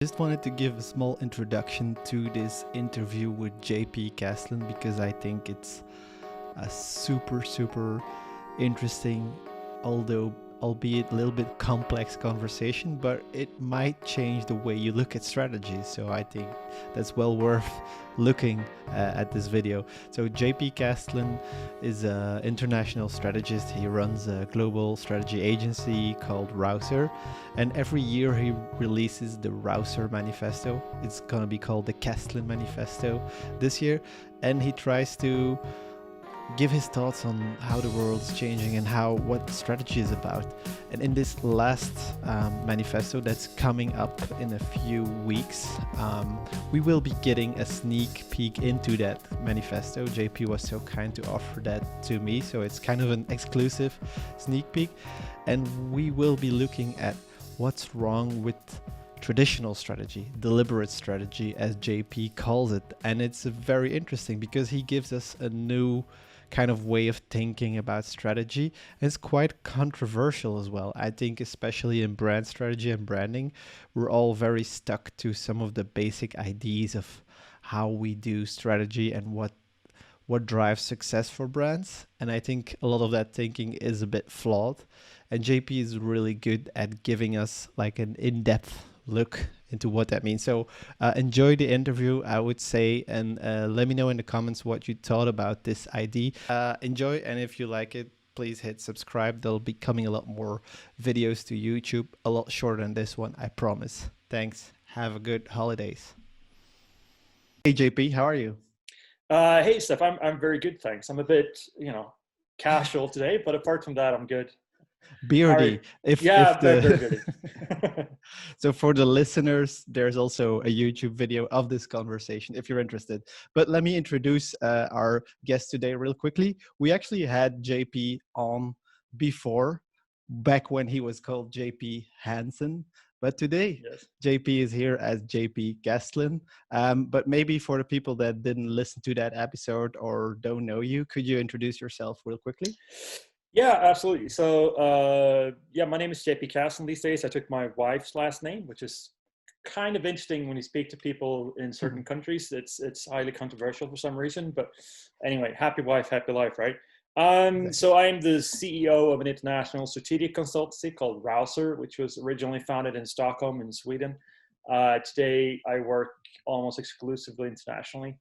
Just wanted to give a small introduction to this interview with JP Castlin because I think it's a super interesting, although albeit a little bit complex conversation, but it might change the way you look at strategy. So I think that's well worth looking at this video. So JP Castlin is an international strategist. He runs a global strategy agency called Rouser, and every year he releases the Rouser manifesto. It's gonna be called the Castlin manifesto this year, and he tries to give his thoughts on how the world's changing and what strategy is about. And in this last manifesto that's coming up in a few weeks, we will be getting a sneak peek into that manifesto. JP was so kind to offer that to me, so it's kind of an exclusive sneak peek. And we will be looking at what's wrong with traditional strategy, deliberate strategy, as JP calls it. And it's very interesting because he gives us a new kind of way of thinking about strategy. It's quite controversial as well. I think especially in brand strategy and branding, we're all very stuck to some of the basic ideas of how we do strategy and what drives success for brands. And I think a lot of that thinking is a bit flawed. And JP is really good at giving us like an in-depth look into what that means. So enjoy the interview, I would say, and let me know in the comments what you thought about this idea. Enjoy, and if you like it, please hit subscribe. There'll be coming a lot more videos to YouTube, a lot shorter than this one, I promise. Thanks. Have a good holidays. Hey JP, how are you? Hey Steph, I'm very good, thanks. I'm a bit, casual today, but apart from that, I'm good. Beardy. Yeah, very beardy. So for the listeners, there's also a YouTube video of this conversation if you're interested. But let me introduce our guest today real quickly. We actually had JP on before, back when he was called JP Hansen. But today, Yes. JP is here as JP Gastlin. But maybe for the people that didn't listen to that episode or don't know you, could you introduce yourself real quickly? Yeah, absolutely. So, my name is JP Castlin these days. I took my wife's last name, which is kind of interesting when you speak to people in certain countries. It's highly controversial for some reason, but anyway, happy wife, happy life, right? So I'm the CEO of an international strategic consultancy called Rouser, which was originally founded in Stockholm in Sweden. Today, I work almost exclusively internationally.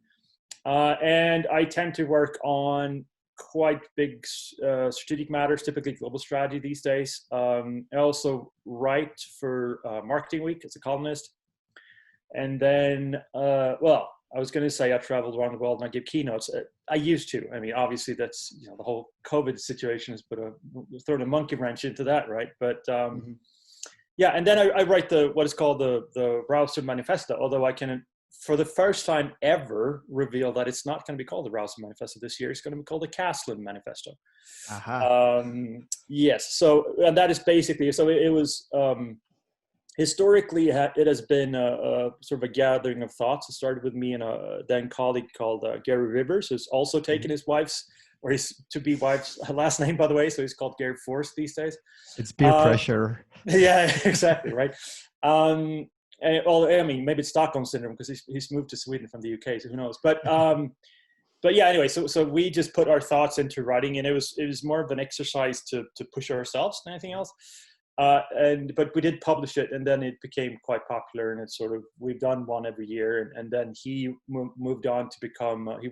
And I tend to work on quite big strategic matters, typically global strategy these days. I also write for Marketing Week as a columnist. And then, I was going to say I traveled around the world and I give keynotes. I used to. I mean, obviously that's, the whole COVID situation has thrown a monkey wrench into that, right? But yeah, and then I write what is called the Rouser Manifesto, although I can, for the first time ever, reveal that it's not going to be called the Rouser Manifesto this year. It's going to be called the Castlin Manifesto. Yes. So, and that is basically, so it was, historically, it has been a sort of a gathering of thoughts. It started with me and a then colleague called Gary Rivers, who's also taken his wife's, or his to-be wife's last name, by the way. So he's called Gary Force these days. It's peer pressure. Yeah, exactly, right. Well, I mean, maybe it's Stockholm syndrome because he's moved to Sweden from the UK, so who knows? But yeah, anyway, so we just put our thoughts into writing, and it was more of an exercise to push ourselves than anything else. But we did publish it, and then it became quite popular, and it's sort of, we've done one every year, and then he moved on to become he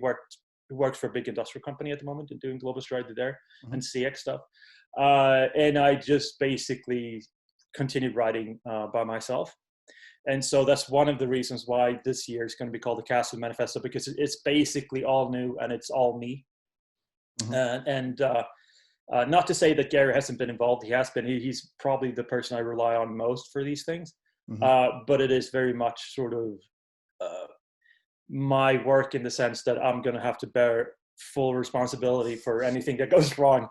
works for a big industrial company at the moment and doing global strategy there and CX stuff, and I just basically continued writing by myself. And so that's one of the reasons why this year is going to be called the Castlin Manifesto, because it's basically all new and it's all me. Not to say that Gary hasn't been involved. He has been. He's probably the person I rely on most for these things. But it is very much sort of my work, in the sense that I'm going to have to bear full responsibility for anything that goes wrong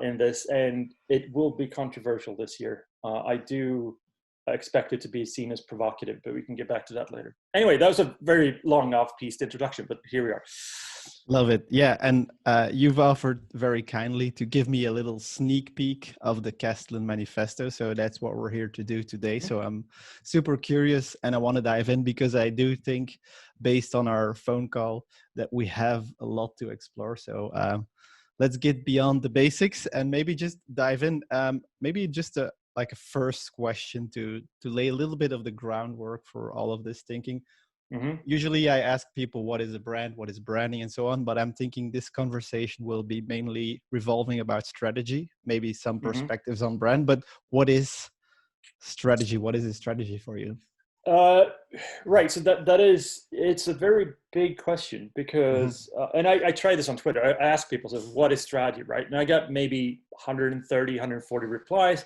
in this. And it will be controversial this year. I do expect it to be seen as provocative, but we can get back to that later. Anyway, that was a very long off-piste introduction, but here we are. Love it. Yeah. And you've offered very kindly to give me a little sneak peek of the Castlin manifesto. So that's what we're here to do today. So I'm super curious and I want to dive in because I do think, based on our phone call, that we have a lot to explore. So let's get beyond the basics and maybe just dive in. Maybe just like a first question to lay a little bit of the groundwork for all of this thinking. Mm-hmm. Usually I ask people what is a brand, what is branding, and so on, but I'm thinking this conversation will be mainly revolving about strategy, maybe some Mm-hmm. perspectives on brand, but what is strategy? What is a strategy for you? Uh, right. So it's a very big question Mm-hmm. because, and I try this on Twitter. I ask people, so what is strategy, right? And I got maybe 130, 140 replies,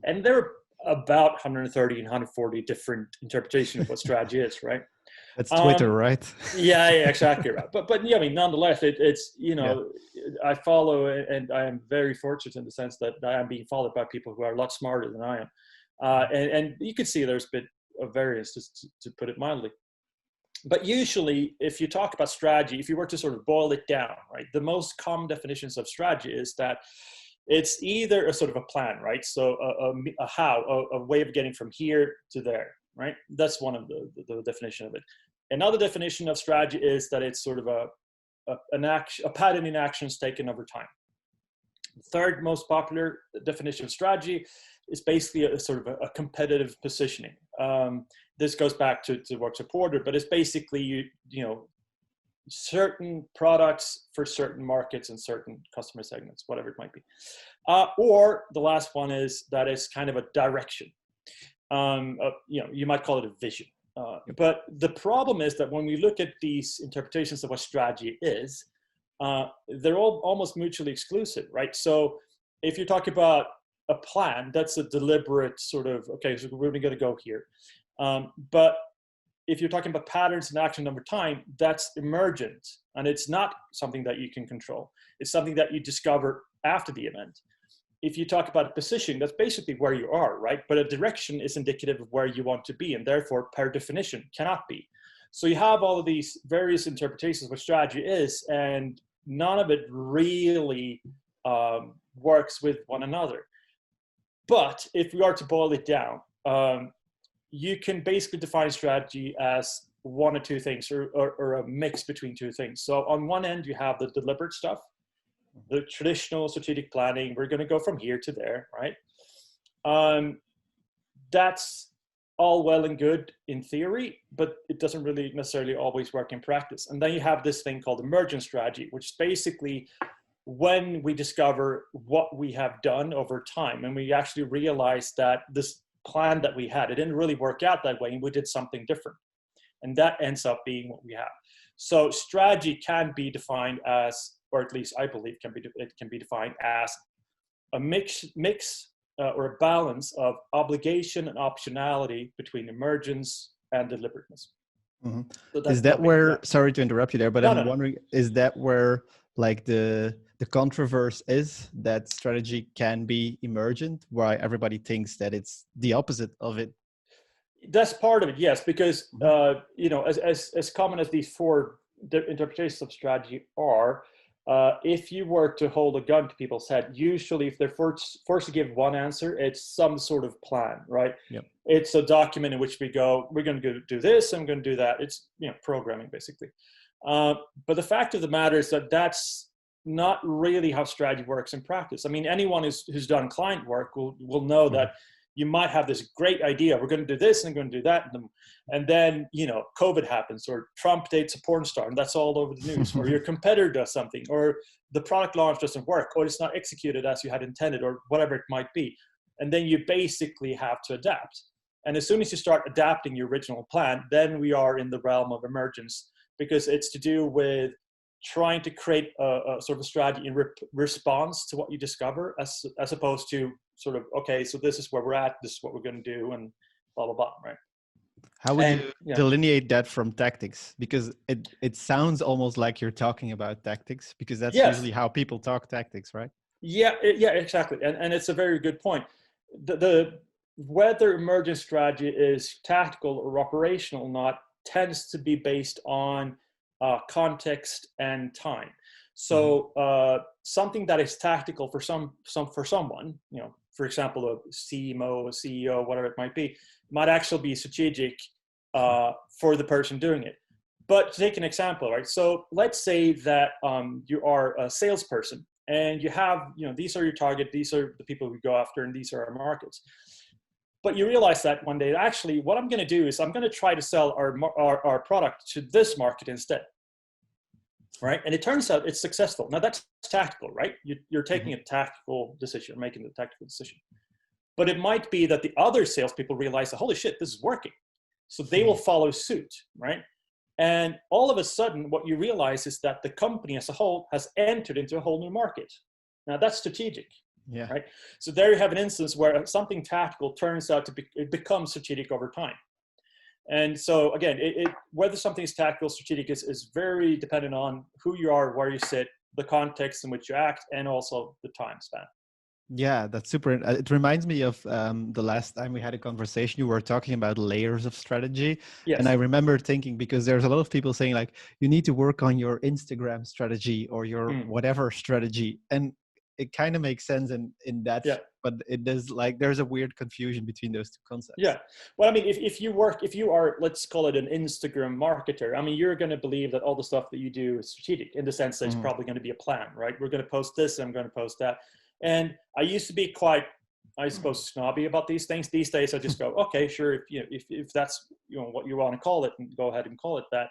and there are about 130 and 140 different interpretations of what strategy is, right? That's Twitter, Um, right? yeah, yeah, exactly right. But yeah, I mean, nonetheless, it's Yeah. I follow and I am very fortunate in the sense that I am being followed by people who are a lot smarter than I am, and you can see there's a bit of variance, to put it mildly. But usually, if you talk about strategy, if you were to sort of boil it down, right, the most common definitions of strategy is that it's either a sort of a plan, right? So a way of getting from here to there, right? That's one of the definition of it. Another definition of strategy is that it's sort of a pattern in actions taken over time. The third most popular definition of strategy is basically a sort of a competitive positioning. This goes back to what's supported, but it's basically certain products for certain markets and certain customer segments, whatever it might be. Or the last one is that it's kind of a direction. You might call it a vision. But the problem is that when we look at these interpretations of what strategy is, they're all almost mutually exclusive, right? So if you're talking about a plan, that's a deliberate sort of, okay, so we're going to go here. But if you're talking about patterns and action over time, that's emergent, and it's not something that you can control. It's something that you discover after the event. If you talk about a position, that's basically where you are, right? But a direction is indicative of where you want to be, and therefore, per definition, cannot be. So you have all of these various interpretations of what strategy is, and none of it really works with one another. But if we are to boil it down, you can basically define strategy as one or two things, or a mix between two things. So on one end, you have the deliberate stuff, the traditional strategic planning. We're going to go from here to there, right? That's all well and good in theory, but it doesn't really necessarily always work in practice. And then you have this thing called emergent strategy, which is basically when we discover what we have done over time, and we actually realize that this plan that we had, it didn't really work out that way, and we did something different. And that ends up being what we have. So strategy can be defined as, or at least I believe it can be defined as a mix or a balance of obligation and optionality between emergence and deliberateness. Mm-hmm. So Is that where, sorry to interrupt you there, but I'm No. wondering, is that where like the controversy is that strategy can be emergent, why everybody thinks that it's the opposite of it? That's part of it, yes, because as common as these four interpretations of strategy are, if you were to hold a gun to people's head, usually if they're forced to give one answer, it's some sort of plan, right? Yep. It's a document in which we go, we're going to do this, I'm going to do that. It's programming basically. But the fact of the matter is that that's not really how strategy works in practice. I mean, anyone who's done client work will know that you might have this great idea. We're going to do this and going to do that. And then, COVID happens, or Trump dates a porn star, and that's all over the news, or your competitor does something, or the product launch doesn't work, or it's not executed as you had intended, or whatever it might be. And then you basically have to adapt. And as soon as you start adapting your original plan, then we are in the realm of emergence, because it's to do with trying to create a sort of a strategy in response to what you discover, as opposed to sort of, okay, so this is where we're at, this is what we're going to do, and blah, blah, blah, right? How would you delineate that from tactics? Because it sounds almost like you're talking about tactics, because that's usually how people talk tactics, right? Yeah, exactly. And it's a very good point. The whether emergent strategy is tactical or operational or not tends to be based on context, and time. So something that is tactical for someone, for example, a CMO, a CEO, whatever it might be, might actually be strategic for the person doing it. But to take an example, right? So let's say that you are a salesperson and you have, these are your target, these are the people we go after, and these are our markets. But you realize that one day, actually, what I'm going to do is I'm going to try to sell our product to this market instead, right? And it turns out it's successful. Now that's tactical, right? You're taking a tactical decision, making a tactical decision. But it might be that the other salespeople realize that, holy shit, this is working. So they will follow suit, right? And all of a sudden, what you realize is that the company as a whole has entered into a whole new market. Now that's strategic, right? So there you have an instance where something tactical turns out to it becomes strategic over time. And so again, whether something is tactical, strategic is very dependent on who you are, where you sit, the context in which you act, and also the time span. Yeah, that's super. It reminds me of the last time we had a conversation, you were talking about layers of strategy. Yes. And I remember thinking, because there's a lot of people saying like, you need to work on your Instagram strategy or your whatever strategy. And it kind of makes sense in that, but it does, like, there's a weird confusion between those two concepts. Yeah. Well, I mean, if you are, let's call it an Instagram marketer, I mean, you're going to believe that all the stuff that you do is strategic in the sense that it's probably going to be a plan, right? We're going to post this, I'm going to post that. And I used to be quite, I suppose, snobby about these things. These days, I just go, okay, sure. If that's what you want to call it, and go ahead and call it that.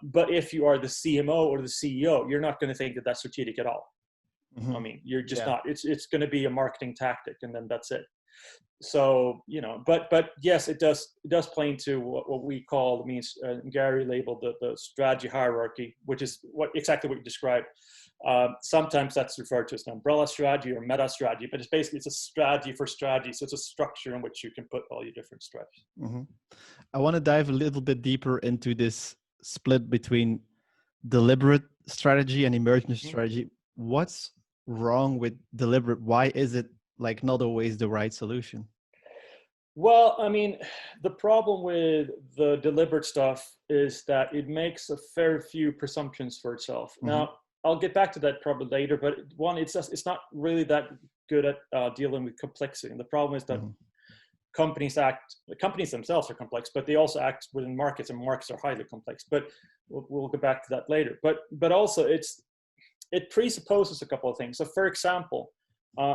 But if you are the CMO or the CEO, you're not going to think that that's strategic at all. I mean, you're just not. It's going to be a marketing tactic, and then that's it. So but yes, it does play into what we call, Gary labeled the strategy hierarchy, which is exactly what you described. Sometimes that's referred to as an umbrella strategy or meta strategy, but it's a strategy for strategy. So it's a structure in which you can put all your different strategies. I want to dive a little bit deeper into this split between deliberate strategy and emergent strategy. What's wrong with deliberate? Why is it like not always the right solution? Well, I mean, the problem with the deliberate stuff is that it makes a fair few presumptions for itself. Now, I'll get back to that probably later, but one, it's not really that good at dealing with complexity. And the problem is that companies themselves are complex, but they also act within markets, and markets are highly complex. But we'll get back to that later. But also it presupposes a couple of things. So for example,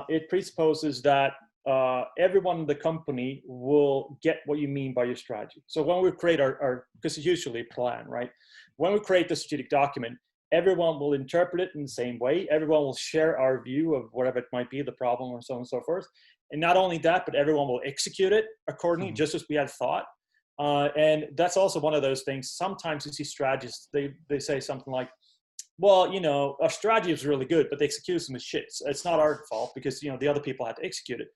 it presupposes that everyone in the company will get what you mean by your strategy. So when we create because it's usually a plan, right? When we create the strategic document, everyone will interpret it in the same way. Everyone will share our view of whatever it might be, the problem, or so on and so forth. And not only that, but everyone will execute it accordingly, just as we had thought. And that's also one of those things. Sometimes you see strategists, they say something like, well, our strategy is really good, but the execution is shit. It's not our fault because, the other people had to execute it.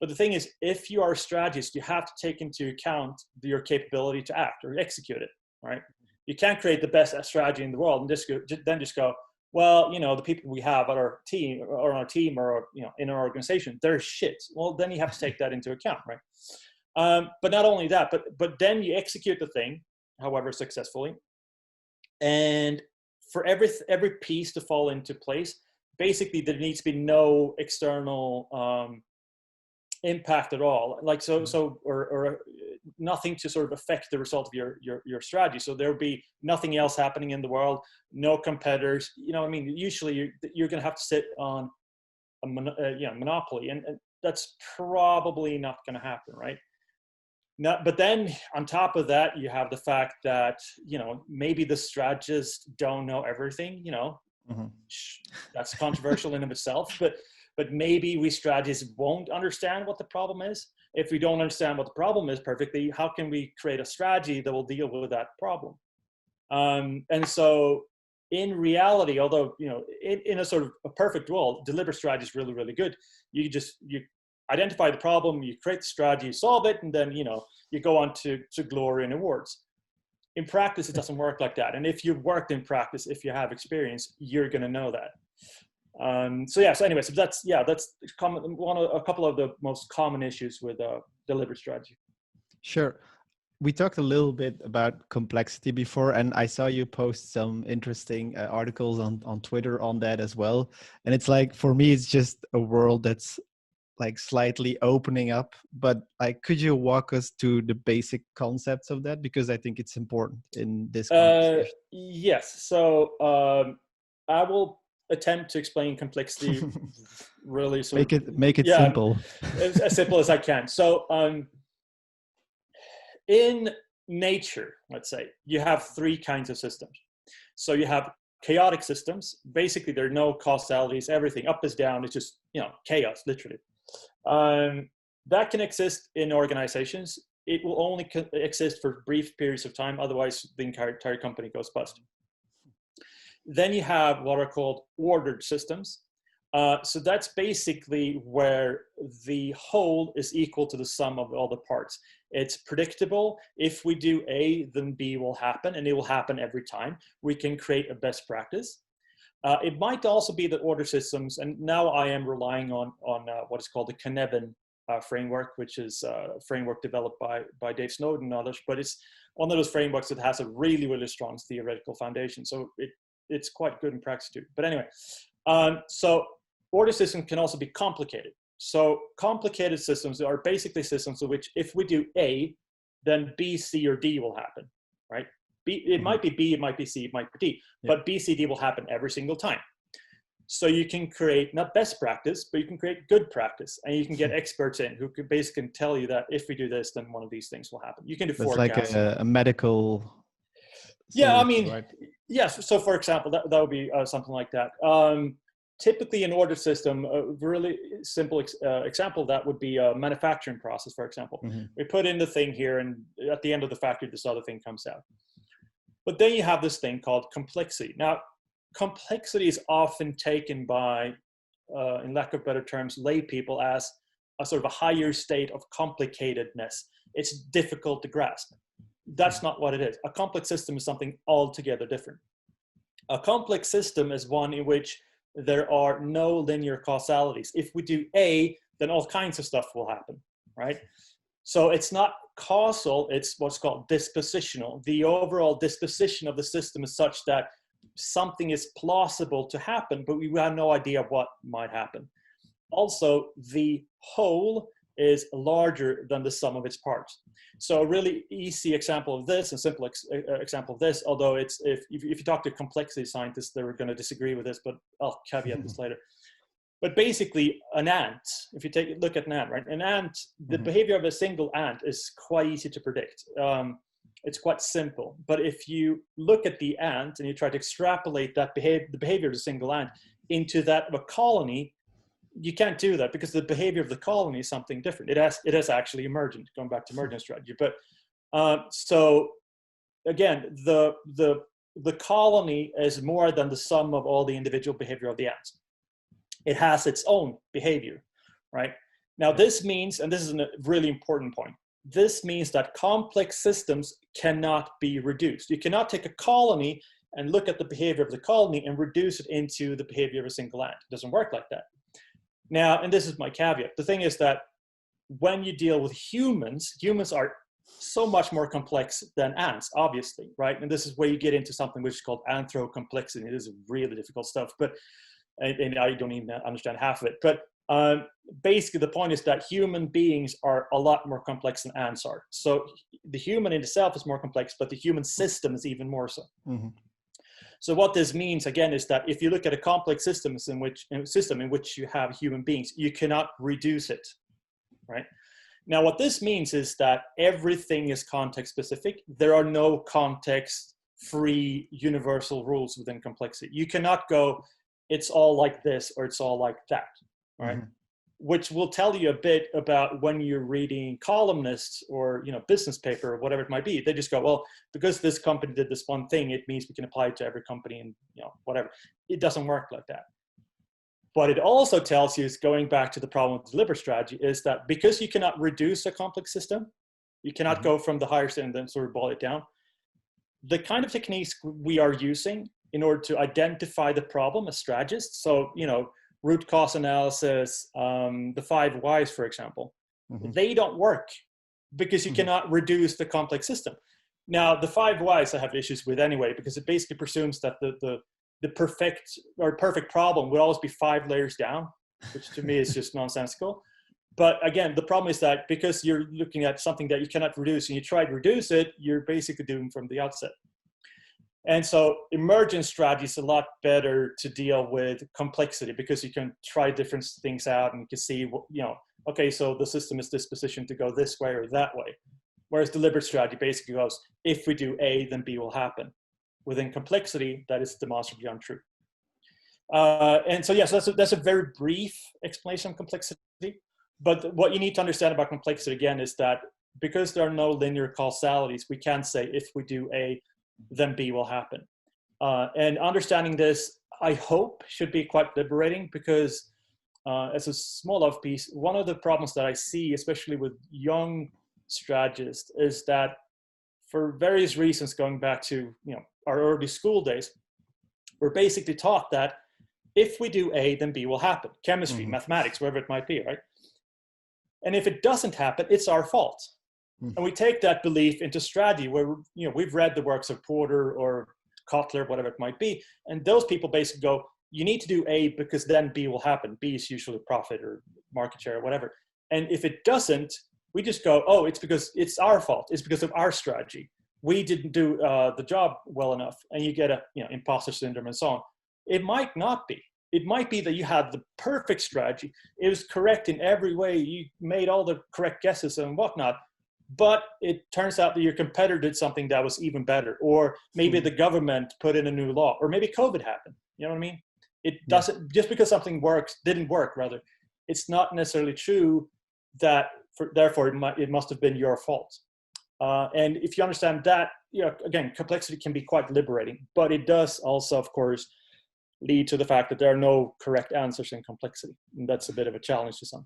But the thing is, if you are a strategist, you have to take into account your capability to act or execute it, right? You can't create the best strategy in the world and just go, well, the people we have on our team or in our organization, they're shit. Well, then you have to take that into account, right? But not only that, but then you execute the thing, however successfully, and for every piece to fall into place, basically there needs to be no external impact at all, or nothing to sort of affect the result of your strategy. So there'll be nothing else happening in the world, no competitors. Usually you're going to have to sit on a monopoly, and that's probably not going to happen, right? Now, but then on top of that, you have the fact that maybe the strategists don't know everything. That's controversial in of itself, but maybe we strategists won't understand what the problem is. If we don't understand what the problem is perfectly, how can we create a strategy that will deal with that problem? And so in reality, although, in a sort of a perfect world, deliberate strategy is really, really good. You identify the problem, you create the strategy, you solve it, and then, you go on to glory and awards. In practice, it doesn't work like that. And if you've worked in practice, if you have experience, you're going to know that. So that's common, a couple of the most common issues with deliberate strategy. Sure. we talked a little bit about complexity before, and I saw you post some interesting articles on Twitter on that as well. And it's like, for me, it's just a world that's like slightly opening up. But like, could you walk us to the basic concepts of that? Because I think it's important in this conversation. Yes. So I will attempt to explain complexity really sort of, Make it yeah, simple. as simple as I can. So in nature, let's say, you have three kinds of systems. So you have chaotic systems. Basically, there are no causalities. Everything up is down. It's just, chaos, literally. That can exist in organizations. It will only exist for brief periods of time. Otherwise, the entire company goes bust. Then you have what are called ordered systems. So that's basically where the whole is equal to the sum of all the parts. It's predictable. If we do A, then B will happen, and it will happen every time. We can create a best practice. It might also be that order systems, and now I am relying on what is called the Cynefin framework, which is a framework developed by Dave Snowden and others, but it's one of those frameworks that has a really, really strong theoretical foundation. So it's quite good in practice too. But anyway, so order systems can also be complicated. So complicated systems are basically systems in which if we do A, then B, C, or D will happen, right? It might be B, it might be C, it might be D, but B, C, D will happen every single time. So you can create not best practice, but you can create good practice, and you can get experts in who can basically tell you that if we do this, then one of these things will happen. You can do That's forecasts. like a medical Yeah, I solution, mean, right? yes. So for example, that would be something like that. Typically an order system, a really simple example of that would be a manufacturing process, for example. We put in the thing here, and at the end of the factory, this other thing comes out. But then you have this thing called complexity. Now, complexity is often taken by, in lack of better terms, lay people as a sort of a higher state of complicatedness. It's difficult to grasp. That's not what it is. A complex system is something altogether different. A complex system is one in which there are no linear causalities. If we do A, then all kinds of stuff will happen, right? So it's not causal, it's what's called dispositional. The overall disposition of the system is such that something is plausible to happen, but we have no idea what might happen. Also, the whole is larger than the sum of its parts. So a really easy example of this, and simple example of this, although it's if you talk to complexity scientists, they're going to disagree with this, but I'll caveat this later. But basically, an ant, if you take a look at an ant, right? An ant, the behavior of a single ant is quite easy to predict. It's quite simple. But if you look at the ant and you try to extrapolate that the behavior of a single ant into that of a colony, you can't do that because the behavior of the colony is something different. It has actually emergent, going back to emergent strategy. But so again, the colony is more than the sum of all the individual behavior of the ants. It has its own behavior, right? Now this means, and this is a really important point, this means that complex systems cannot be reduced. You cannot take a colony and look at the behavior of the colony and reduce it into the behavior of a single ant. It doesn't work like that. Now, and this is my caveat, the thing is that when you deal with humans, humans are so much more complex than ants, obviously, right? And this is where you get into something which is called Anthro Complexity. It is really difficult stuff, but and I don't even understand half of it. But basically, the point is that human beings are a lot more complex than ants are. So the human in itself is more complex, but the human system is even more so. So what this means, again, is that if you look at a complex system in which you have human beings, you cannot reduce it, right? Now, what this means is that everything is context specific. There are no context-free universal rules within complexity. You cannot go, it's all like this or it's all like that, right? Which will tell you a bit about when you're reading columnists or business paper or whatever it might be. They just go, well, because this company did this one thing, it means we can apply it to every company and whatever. It doesn't work like that. But it also tells you, is going back to the problem with deliberate strategy, is that because you cannot reduce a complex system, you cannot go from the higher state and then sort of boil it down. The kind of techniques we are using in order to identify the problem as strategists, so root cause analysis, the 5 whys, for example, they don't work because you cannot reduce the complex system. Now, the 5 whys I have issues with anyway, because it basically presumes that the perfect problem would always be 5 layers down, which to me is just nonsensical. But again, the problem is that because you're looking at something that you cannot reduce and you try to reduce it, you're basically doomed from the outset. And so emergent strategy is a lot better to deal with complexity, because you can try different things out and you can see, okay, so the system is dispositioned to go this way or that way. Whereas deliberate strategy basically goes, if we do A, then B will happen. Within complexity, that is demonstrably untrue. And so, yes, that's a very brief explanation of complexity. But what you need to understand about complexity, again, is that because there are no linear causalities, we can't say if we do A, then B will happen. And understanding this, I hope, should be quite liberating, because as a small off piece, one of the problems that I see, especially with young strategists, is that for various reasons, going back to our early school days, we're basically taught that if we do A, then B will happen. Chemistry, mathematics, whatever it might be, right? And if it doesn't happen, it's our fault. And we take that belief into strategy, where we've read the works of Porter or Kotler, whatever it might be, and those people basically go, you need to do A because then B will happen. B is usually profit or market share or whatever. And if it doesn't, we just go, oh, it's because it's our fault. It's because of our strategy. We didn't do the job well enough, and you get a imposter syndrome and so on. It might not be. It might be that you had the perfect strategy. It was correct in every way. You made all the correct guesses and whatnot. But it turns out that your competitor did something that was even better, or maybe the government put in a new law, or maybe COVID happened. You know what I mean? It doesn't, just because something didn't work, rather, it's not necessarily true that therefore it must have been your fault. And if you understand that, again, complexity can be quite liberating, but it does also, of course, lead to the fact that there are no correct answers in complexity. And that's a bit of a challenge to some.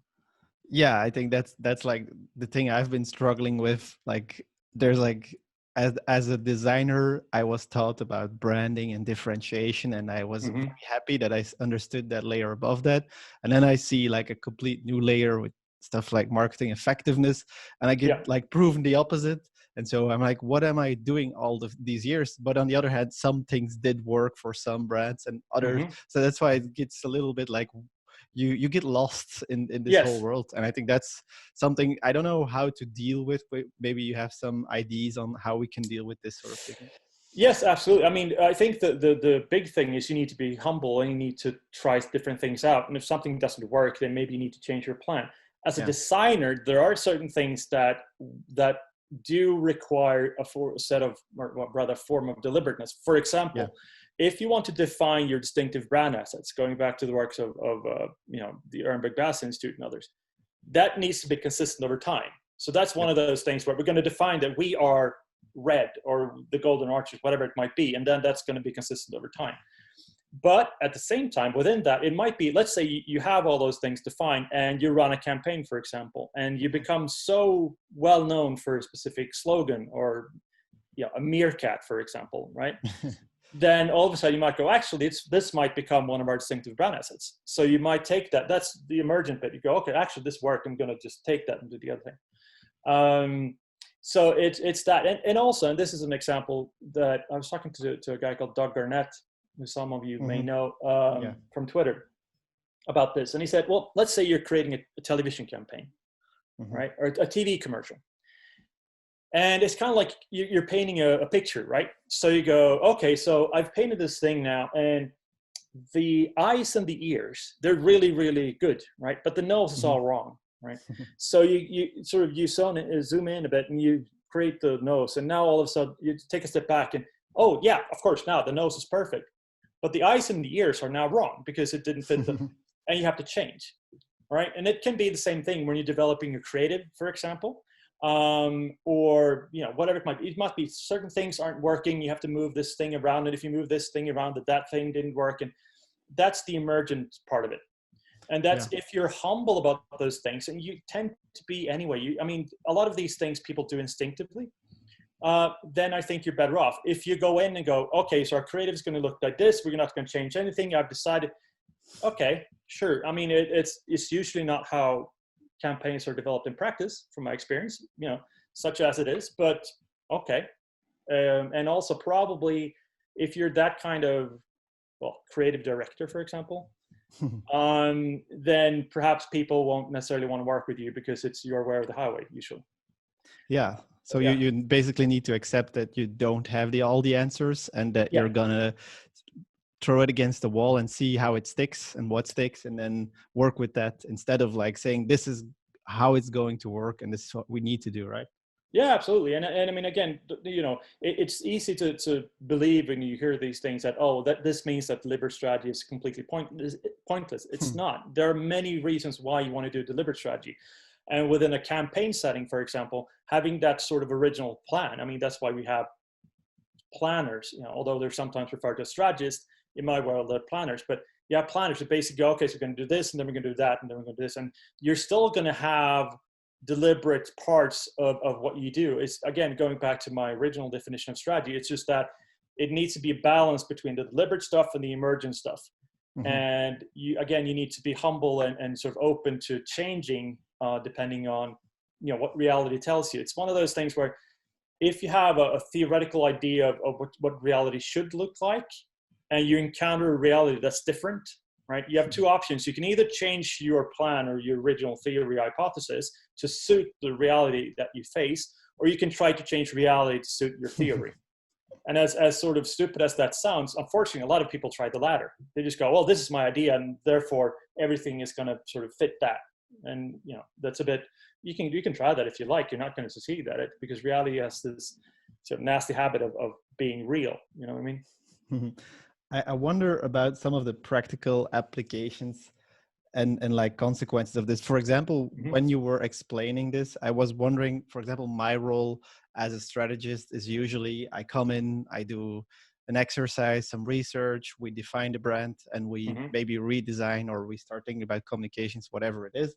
Yeah, I think that's like the thing I've been struggling with. Like, there's like, as a designer, I was taught about branding and differentiation, and I was very happy that I understood that layer above that. And then I see like a complete new layer with stuff like marketing effectiveness, and I get like proven the opposite. And so I'm like, what am I doing all these years? But on the other hand, some things did work for some brands and others. So that's why it gets a little bit like, you get lost in this whole world. And I think that's something I don't know how to deal with, but maybe you have some ideas on how we can deal with this sort of thing. Yes, absolutely. I mean, I think the big thing is you need to be humble, and you need to try different things out. And if something doesn't work, then maybe you need to change your plan. As a designer, there are certain things that do require a form of deliberateness. For example, if you want to define your distinctive brand assets, going back to the works of the Ehrenberg Bass Institute and others, that needs to be consistent over time. So that's one of those things where we're going to define that we are red or the golden arches, whatever it might be, and then that's going to be consistent over time. But at the same time, within that, it might be, let's say you have all those things defined and you run a campaign, for example, and you become so well known for a specific slogan, or a meerkat, for example, right? Then all of a sudden you might go, actually, this might become one of our distinctive brand assets. So you might take that. That's the emergent bit. You go, okay, actually this worked. I'm going to just take that and do the other thing. So it's that. And also, and this is an example that I was talking to a guy called Doug Garnett, who some of you may know from Twitter, about this. And he said, well, let's say you're creating a television campaign, right? Or a TV commercial. And it's kind of like you're painting a picture, right? So you go, okay, so I've painted this thing now, and the eyes and the ears, they're really, really good, right? But the nose is all wrong, right? So you zoom in a bit and you create the nose. And now all of a sudden you take a step back and, oh yeah, of course, now the nose is perfect. But the eyes and the ears are now wrong because it didn't fit them. And you have to change, right? And it can be the same thing when you're developing a creative, for example. Or whatever it might be. It must be certain things aren't working. You have to move this thing around, and if you move this thing around, that thing didn't work. And that's the emergent part of it. And that's if you're humble about those things, and you tend to be anyway. A lot of these things people do instinctively. Then I think you're better off. If you go in and go, okay, so our creative is going to look like this. We're not going to change anything. I've decided. Okay, sure. I mean, it's usually not how campaigns are developed in practice, from my experience, such as it is. But okay, and also probably if you're that kind of creative director, for example, then perhaps people won't necessarily want to work with you because it's your way or the highway usually. Yeah. So Yeah. you basically need to accept that you don't have all the answers, and that you're gonna throw it against the wall and see how it sticks and what sticks, and then work with that instead of like saying this is how it's going to work and this is what we need to do, right? Yeah, absolutely. And I mean, again, it's easy to believe when you hear these things that, that this means that deliberate strategy is completely pointless. It's not. There are many reasons why you want to do deliberate strategy. And within a campaign setting, for example, having that sort of original plan, I mean, that's why we have planners, although they're sometimes referred to as strategists, in my world, they're planners. But you have planners who basically go, okay, so we're going to do this, and then we're going to do that, and then we're going to do this. And you're still going to have deliberate parts of what you do. Is again, going back to my original definition of strategy, it's just that it needs to be a balance between the deliberate stuff and the emergent stuff. And you need to be humble and sort of open to changing depending on what reality tells you. It's one of those things where if you have a theoretical idea of what reality should look like, and you encounter a reality that's different, right? You have two options. You can either change your plan or your original theory hypothesis to suit the reality that you face, or you can try to change reality to suit your theory. And as sort of stupid as that sounds, unfortunately, a lot of people try the latter. They just go, well, this is my idea, and therefore everything is going to sort of fit that. And that's a bit. You can try that if you like. You're not going to succeed at it because reality has this sort of nasty habit of being real. You know what I mean? I wonder about some of the practical applications and like consequences of this. For example, when you were explaining this, I was wondering, for example, my role as a strategist is usually I come in, I do an exercise, some research, we define the brand, and we maybe redesign, or we start thinking about communications, whatever it is.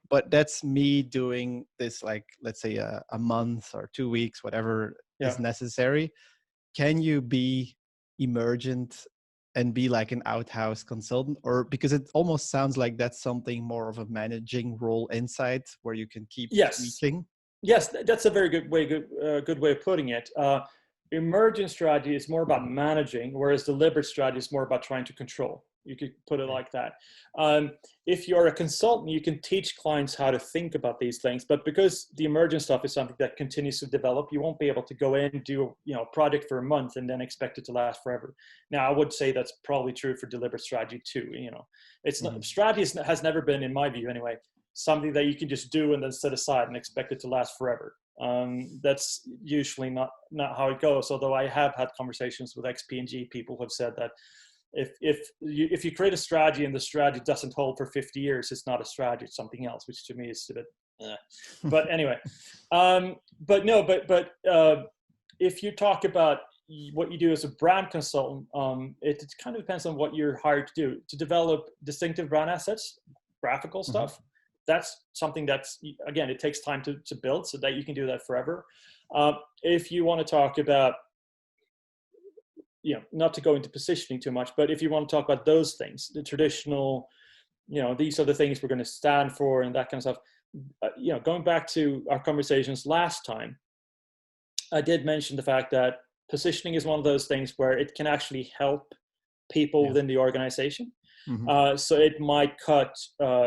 But that's me doing this, like, let's say a month or 2 weeks, whatever is necessary. Can you be emergent and be like an outhouse consultant? Or because it almost sounds like that's something more of a managing role inside where you can keep tweaking. Yes, that's a very good way of putting it. Emergent strategy is more about managing, whereas deliberate strategy is more about trying to control. You could put it like that. If you're a consultant, you can teach clients how to think about these things, but because the emergent stuff is something that continues to develop, you won't be able to go in and do a project for a month and then expect it to last forever. Now, I would say that's probably true for deliberate strategy too. It's not, strategy has never been, in my view anyway, something that you can just do and then set aside and expect it to last forever. That's usually not how it goes. Although I have had conversations with ex-P&G people who have said that if you create a strategy and the strategy doesn't hold for 50 years, it's not a strategy, it's something else, which to me is a bit. But anyway, if you talk about what you do as a brand consultant, it kind of depends on what you're hired to do. To develop distinctive brand assets, graphical stuff. That's something that's, again, it takes time to build so that you can do that forever. If you want to talk about, not to go into positioning too much, but if you want to talk about those things, the traditional, these are the things we're going to stand for and that kind of stuff. Going back to our conversations last time, I did mention the fact that positioning is one of those things where it can actually help people within the organization. So it might cut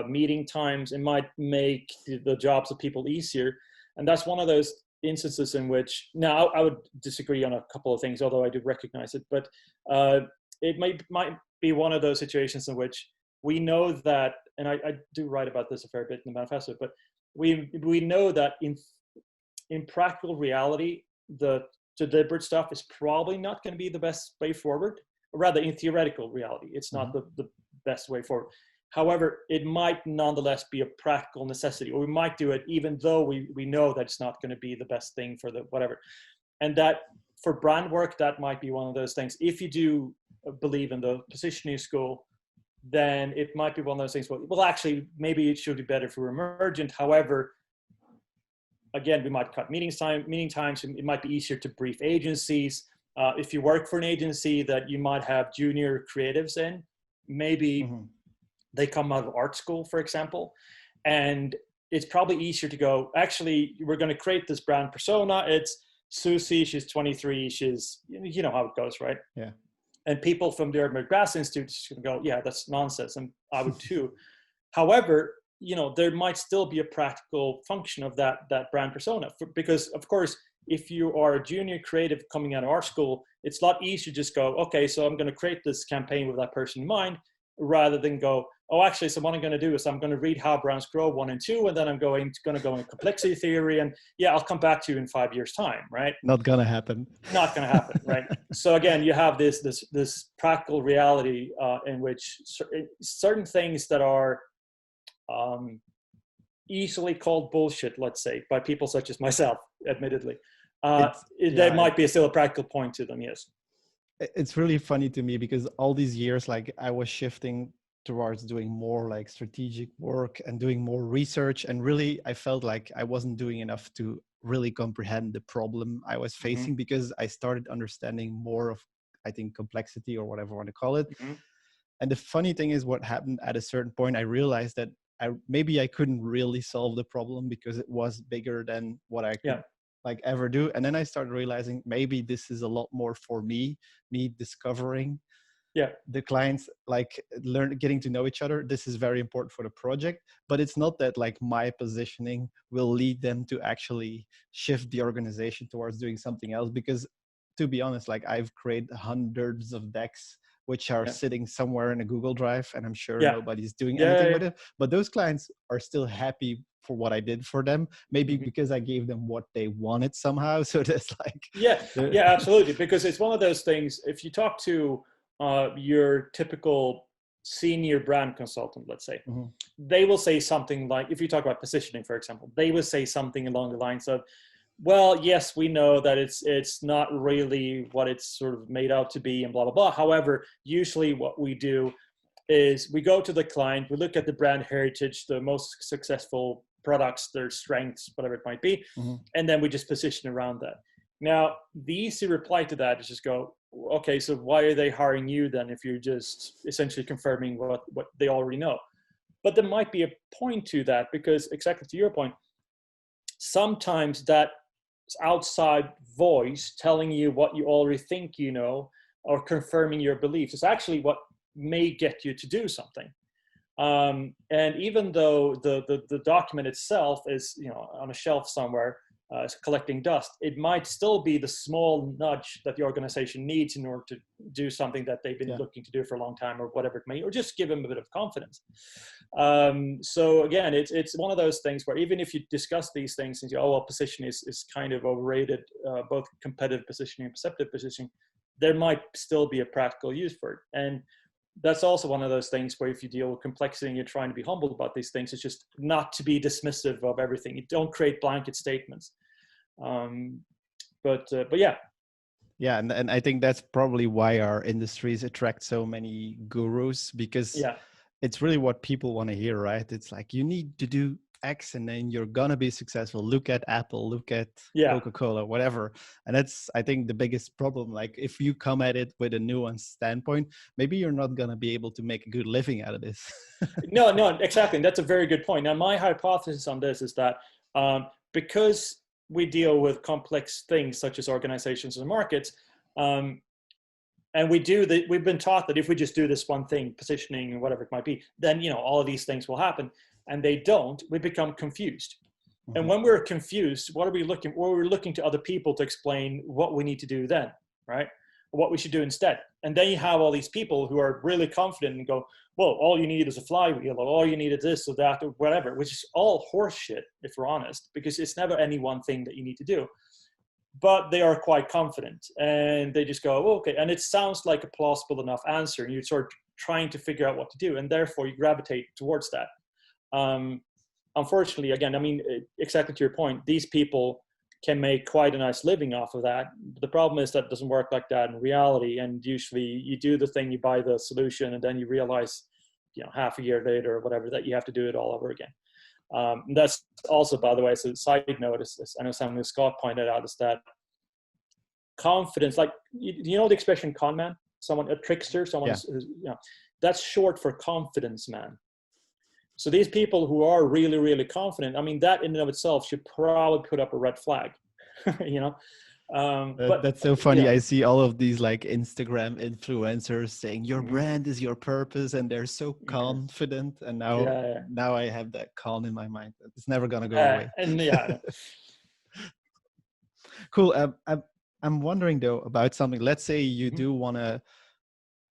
meeting times, it might make the jobs of people easier. And that's one of those instances in which, now I would disagree on a couple of things, although I do recognize it, but it might be one of those situations in which we know that, and I do write about this a fair bit in the manifesto, but we know that in practical reality, the deliberate stuff is probably not going to be the best way forward. Or rather, in theoretical reality, it's not the best way forward. However, it might nonetheless be a practical necessity, or we might do it even though we know that it's not going to be the best thing for the whatever. And that for brand work, that might be one of those things. If you do believe in the positioning school, then it might be one of those things. Well, actually, maybe it should be better for emergent. However, again, we might cut meeting times. It might be easier to brief agencies. If you work for an agency that you might have junior creatives in, maybe they come out of art school, for example, and it's probably easier to go, actually, we're going to create this brand persona. It's Susie, she's 23, she's, you know how it goes, right? Yeah. And people from the Urban Grass Institute just going to go, yeah, that's nonsense. And I would too. However, you know, there might still be a practical function of that brand persona, because of course, if you are a junior creative coming out of our school, it's a lot easier to just go, okay, so I'm going to create this campaign with that person in mind, rather than go, oh, actually, so what I'm going to do is I'm going to read How Brands Grow 1 and 2, and then I'm going to go in complexity theory, and yeah, I'll come back to you in 5 years' time, right? Not gonna happen. Not going to happen, right? So again, you have this practical reality in which certain things that are easily called bullshit, let's say, by people such as myself, admittedly, there might be still a practical point to them. Yes. It's really funny to me because all these years, like I was shifting towards doing more like strategic work and doing more research, and really I felt like I wasn't doing enough to really comprehend the problem I was facing, because I started understanding more of, I think, complexity or whatever you want to call it. And the funny thing is, what happened at a certain point, I realized that maybe I couldn't really solve the problem because it was bigger than what I could like ever do. And then I started realizing maybe this is a lot more for me discovering the clients, like getting to know each other. This is very important for the project, but it's not that like my positioning will lead them to actually shift the organization towards doing something else. Because to be honest, like I've created hundreds of decks which are sitting somewhere in a Google Drive, and I'm sure nobody's doing anything with it. But those clients are still happy for what I did for them, maybe because I gave them what they wanted somehow. So there's like absolutely, because it's one of those things. If you talk to your typical senior brand consultant, let's say, they will say something like, if you talk about positioning, for example, they will say something along the lines of, well, yes, we know that it's not really what it's sort of made out to be, and blah, blah, blah. However, usually what we do is we go to the client, we look at the brand heritage, the most successful products, their strengths, whatever it might be, and then we just position around that. Now, the easy reply to that is just go, okay, so why are they hiring you then if you're just essentially confirming what they already know? But there might be a point to that, because exactly to your point, sometimes that outside voice telling you what you already think you know, or confirming your beliefs, is actually what may get you to do something. And even though the document itself is, you know, on a shelf somewhere, collecting dust, it might still be the small nudge that the organization needs in order to do something that they've been looking to do for a long time, or whatever it may, or just give them a bit of confidence. So again, it's one of those things where even if you discuss these things and you, oh, well, position is kind of overrated, both competitive positioning and perceptive positioning, there might still be a practical use for it. And that's also one of those things where if you deal with complexity and you're trying to be humble about these things, it's just not to be dismissive of everything. You don't create blanket statements. But yeah. Yeah, and I think that's probably why our industries attract so many gurus, because it's really what people want to hear, right? It's like, you need to do X and then you're gonna be successful. Look at Apple, look at Coca-Cola, whatever. And that's, I think, the biggest problem. Like, if you come at it with a nuanced standpoint, maybe you're not gonna be able to make a good living out of this. No, exactly. That's a very good point. Now, my hypothesis on this is that because we deal with complex things such as organizations and markets, and we've been taught that if we just do this one thing, positioning and whatever it might be, then, you know, all of these things will happen. And they don't, we become confused. And when we're confused, what are we looking? Well, we're looking to other people to explain what we need to do then, right? What we should do instead. And then you have all these people who are really confident and go, well, all you need is a flywheel, or all you need is this or that or whatever, which is all horseshit, if we're honest, because it's never any one thing that you need to do. But they are quite confident, and they just go, oh, okay. And it sounds like a plausible enough answer, and you're sort of trying to figure out what to do, and therefore you gravitate towards that. Unfortunately, again, I mean, exactly to your point, these people can make quite a nice living off of that. But the problem is that it doesn't work like that in reality. And usually you do the thing, you buy the solution, and then you realize, you know, half a year later or whatever, that you have to do it all over again. And that's also, by the way, so side note, is I know something Scott pointed out, is that confidence, like, you know the expression con man, someone, a trickster, someone who's, you know, that's short for confidence man. So these people who are really, really confident, I mean, that in and of itself should probably put up a red flag, you know. But That's so funny. yeah, I see all of these like Instagram influencers saying your mhm, brand is your purpose, and they're so okay, confident. And yeah, now I have that con in my mind. It's never gonna go yeah. away. And yeah, Cool. I'm wondering though about something. Let's say you mhm, do want to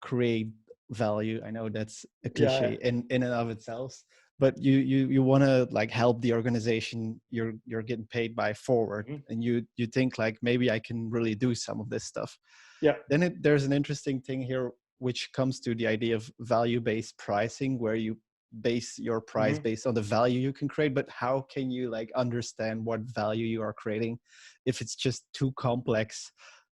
create value. I know that's a yeah, cliche in and of itself, but you want to like help the organization you're getting paid by forward, mhm, and you think like maybe I can really do some of this stuff. yeah, Then there's an interesting thing here which comes to the idea of value-based pricing, where you base your price mhm, based on the value you can create. But how can you like understand what value you are creating if it's just too complex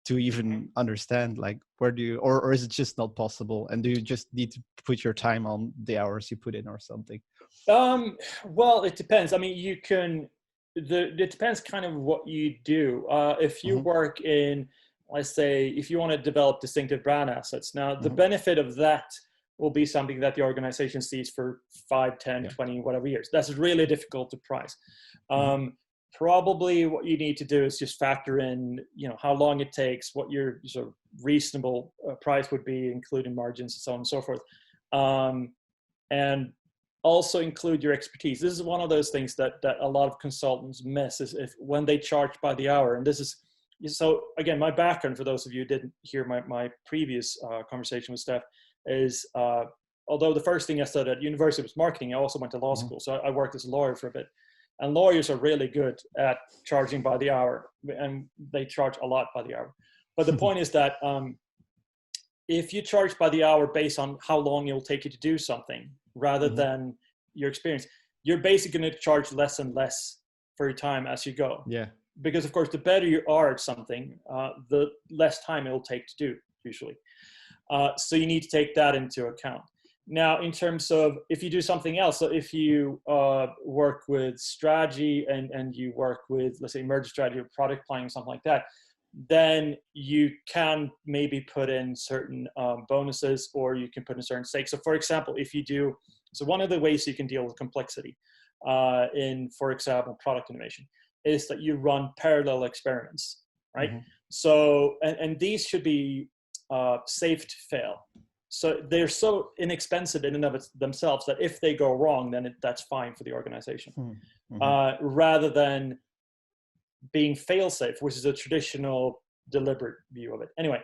to mhm. even understand? Like where do you, or is it just not possible, and do you just need to put your time on the hours you put in or something? Well, it depends. I mean, you can, it depends kind of what you do. If you Mm-hmm, work in, let's say, if you want to develop distinctive brand assets, now the mm-hmm, benefit of that will be something that the organization sees for 5, 10, yeah, 20, whatever years. That's really difficult to price. mm-hmm, Probably what you need to do is just factor in, how long it takes, what your sort of reasonable price would be, including margins and so on and so forth. And also include your expertise. This is one of those things that a lot of consultants miss, is if when they charge by the hour. And this is, so again, my background, for those of you who didn't hear my previous conversation with Steph, is although the first thing I studied at university was marketing, I also went to law mm-hmm, school. So I worked as a lawyer for a bit. And lawyers are really good at charging by the hour, and they charge a lot by the hour. But the point is that if you charge by the hour based on how long it will take you to do something rather mm-hmm, than your experience, you're basically going to charge less and less for your time as you go. yeah, Because of course, the better you are at something, the less time it will take to do usually. So you need to take that into account. Now, in terms of if you do something else, so if you work with strategy and you work with, let's say, emergent strategy or product planning, something like that, then you can maybe put in certain bonuses, or you can put in certain stakes. So for example, if you do, so one of the ways you can deal with complexity in, for example, product innovation, is that you run parallel experiments, right? mm-hmm, So, and these should be safe to fail. So they're so inexpensive in and of themselves that if they go wrong, then that's fine for the organization, mm-hmm, rather than being fail-safe, which is a traditional deliberate view of it. Anyway,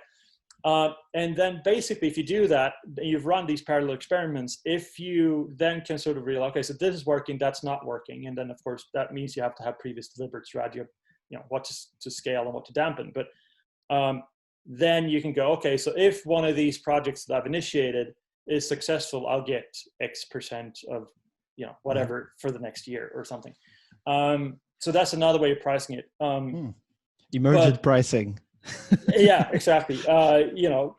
and then basically, if you do that, you've run these parallel experiments. If you then can sort of realize, okay, so this is working, that's not working, and then of course that means you have to have previous deliberate strategy of, what to scale and what to dampen. But then you can go, okay, so if one of these projects that I've initiated is successful, I'll get X percent of, mm-hmm. whatever for the next year or something. So that's another way of pricing it. Emergent But pricing. yeah, exactly.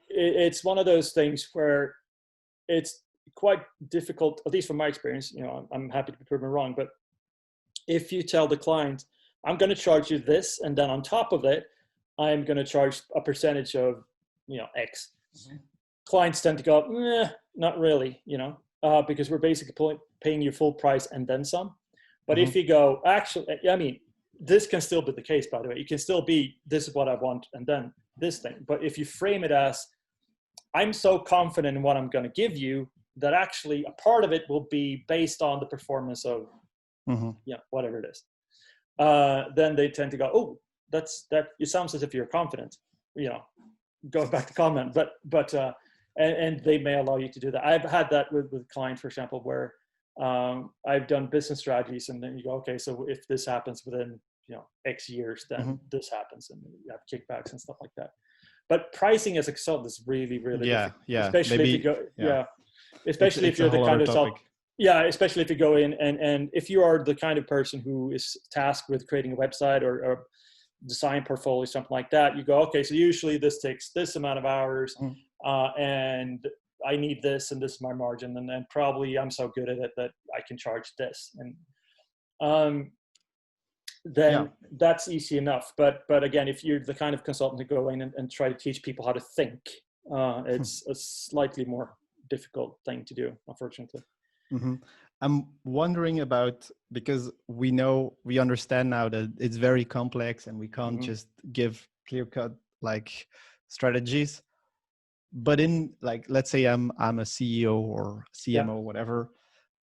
It's one of those things where it's quite difficult, at least from my experience. I'm happy to be proven wrong, but if you tell the client, I'm going to charge you this, and then on top of it, I'm going to charge a percentage of, X. Mm-hmm. Clients tend to go, not really, because we're basically paying you full price and then some. But Mm-hmm. if you go, actually, I mean, this can still be the case, by the way. It can still be, this is what I want, and then this thing. But if you frame it as, I'm so confident in what I'm going to give you, that actually a part of it will be based on the performance of, Mm-hmm. whatever it is. Then they tend to go, oh, that. It sounds as if you're confident, going back to comment, but and they may allow you to do that. I've had that with clients, for example, where I've done business strategies, and then you go, okay, so if this happens within X years, then Mm-hmm. this happens, and you have kickbacks and stuff like that. But pricing as a consultant is really, really Yeah, difficult, yeah, especially if you maybe, go, yeah. especially if It's a you're the whole kind other of topic. especially if you go in and if you are the kind of person who is tasked with creating a website or design portfolio, something like that, you go, okay, so usually this takes this amount of hours, and I need this, and this is my margin, and then probably I'm so good at it that I can charge this, and then Yeah. that's easy enough. But again, if you're the kind of consultant to go in and try to teach people how to think, it's a slightly more difficult thing to do, unfortunately. Mm-hmm. I'm wondering about, because we understand now that it's very complex and we can't Hmm. just give clear cut like strategies. But in, like, let's say I'm a CEO or Yeah. CMO, whatever.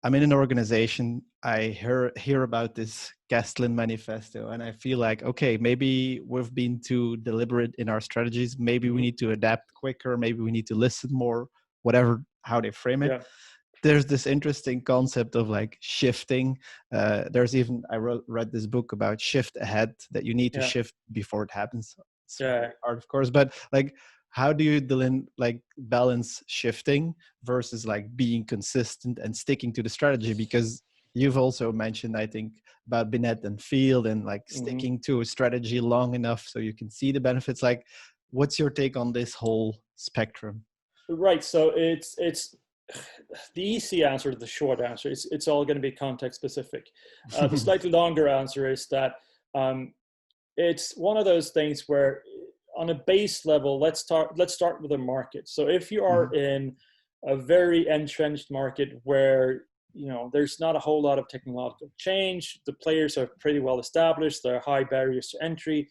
I'm in an organization. I hear about this Castlin manifesto, and I feel like, okay, maybe we've been too deliberate in our strategies. Maybe we Hmm. need to adapt quicker. Maybe we need to listen more. Whatever how they frame it. Yeah. There's this interesting concept of like shifting. There's even read this book about shift ahead, that you need to Yeah. shift before it happens. It's Yeah. very hard, of course, but like, how do you like balance shifting versus like being consistent and sticking to the strategy? Because you've also mentioned, I think, about Binet and Field and like Hmm. sticking to a strategy long enough so you can see the benefits. Like, what's your take on this whole spectrum? Right. So it's the easy answer, the short answer. It's all going to be context specific. The slightly longer answer is that um, it's one of those things where, on a base level, let's start with the market. So if you are Mhm. in a very entrenched market where there's not a whole lot of technological change, the players are pretty well established, there are high barriers to entry,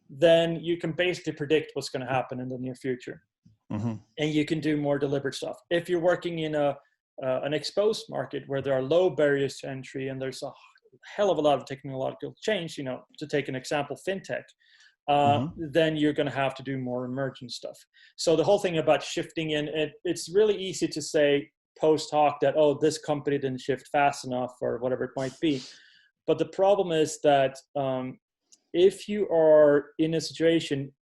then you can basically predict what's going to happen in the near future, Mhm. and you can do more deliberate stuff. If you're working in an exposed market where there are low barriers to entry and there's a hell of a lot of technological change, to take an example, fintech, Mhm. then you're going to have to do more emergent stuff. So the whole thing about shifting in, it's really easy to say post hoc that, oh, this company didn't shift fast enough or whatever it might be. But the problem is that if you are in a situation,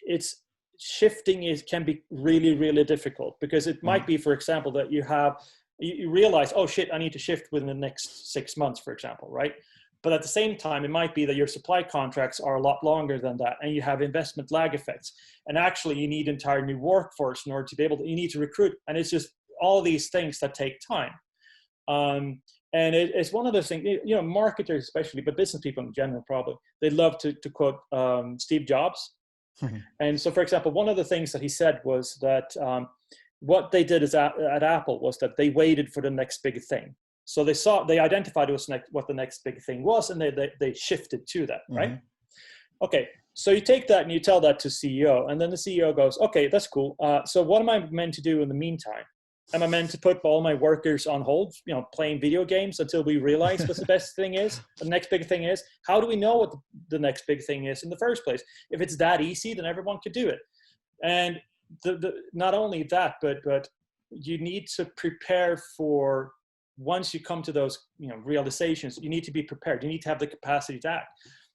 it's shifting can be really, really difficult, because it might Mhm. be, for example, that you realize, oh shit, I need to shift within the next 6 months, for example, right? But at the same time, it might be that your supply contracts are a lot longer than that, and you have investment lag effects. And actually, you need entire new workforce in order to be able to, you need to recruit. And it's just all these things that take time. And it's one of those things, marketers especially, but business people in general probably, they love to quote Steve Jobs. And so, for example, one of the things that he said was that what they did at Apple was that they waited for the next big thing. So they identified what the next big thing was, and they shifted to that, right? Mhm. Okay, so you take that and you tell that to CEO, and then the CEO goes, okay, that's cool. So what am I meant to do in the meantime? Am I meant to put all my workers on hold, playing video games until we realize what the best thing is, the next big thing is? How do we know what the next big thing is in the first place? If it's that easy, then everyone could do it. And not only that, but you need to prepare for, once you come to those realizations, you need to be prepared. You need to have the capacity to act.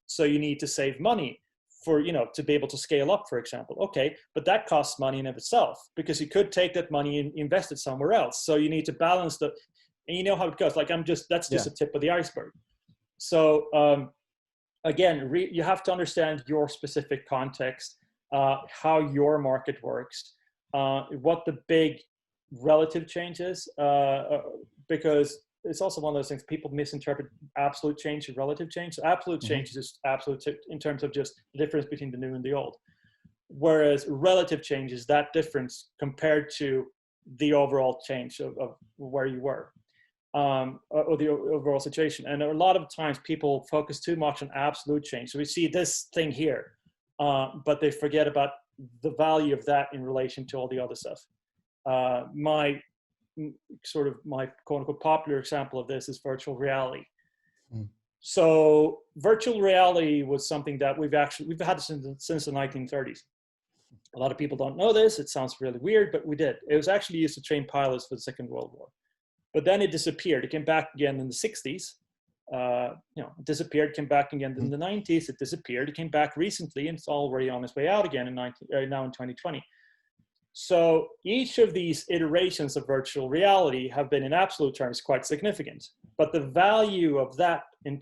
So you need to save money for, to be able to scale up, for example. Okay, but that costs money in of itself, because you could take that money and invest it somewhere else. So you need to balance and you know how it goes. Like, that's just Yeah. a tip of the iceberg. So again, you have to understand your specific context, how your market works, what the big relative change is, because it's also one of those things people misinterpret absolute change and relative change. So absolute Mhm. change is just absolute in terms of just the difference between the new and the old. Whereas relative change is that difference compared to the overall change of where you were, or the overall situation. And a lot of times people focus too much on absolute change. So we see this thing here, but they forget about the value of that in relation to all the other stuff. My quote unquote popular example of this is virtual reality. Mm. So virtual reality was something that we've had since the 1930s. A lot of people don't know this. It sounds really weird, but we did. It was actually used to train pilots for the Second World War. But then it disappeared. It came back again in the 60s. It disappeared, came back again in the 90s. It disappeared. It came back recently, and it's already on its way out again now in 2020. So each of these iterations of virtual reality have been, in absolute terms, quite significant. But the value of that in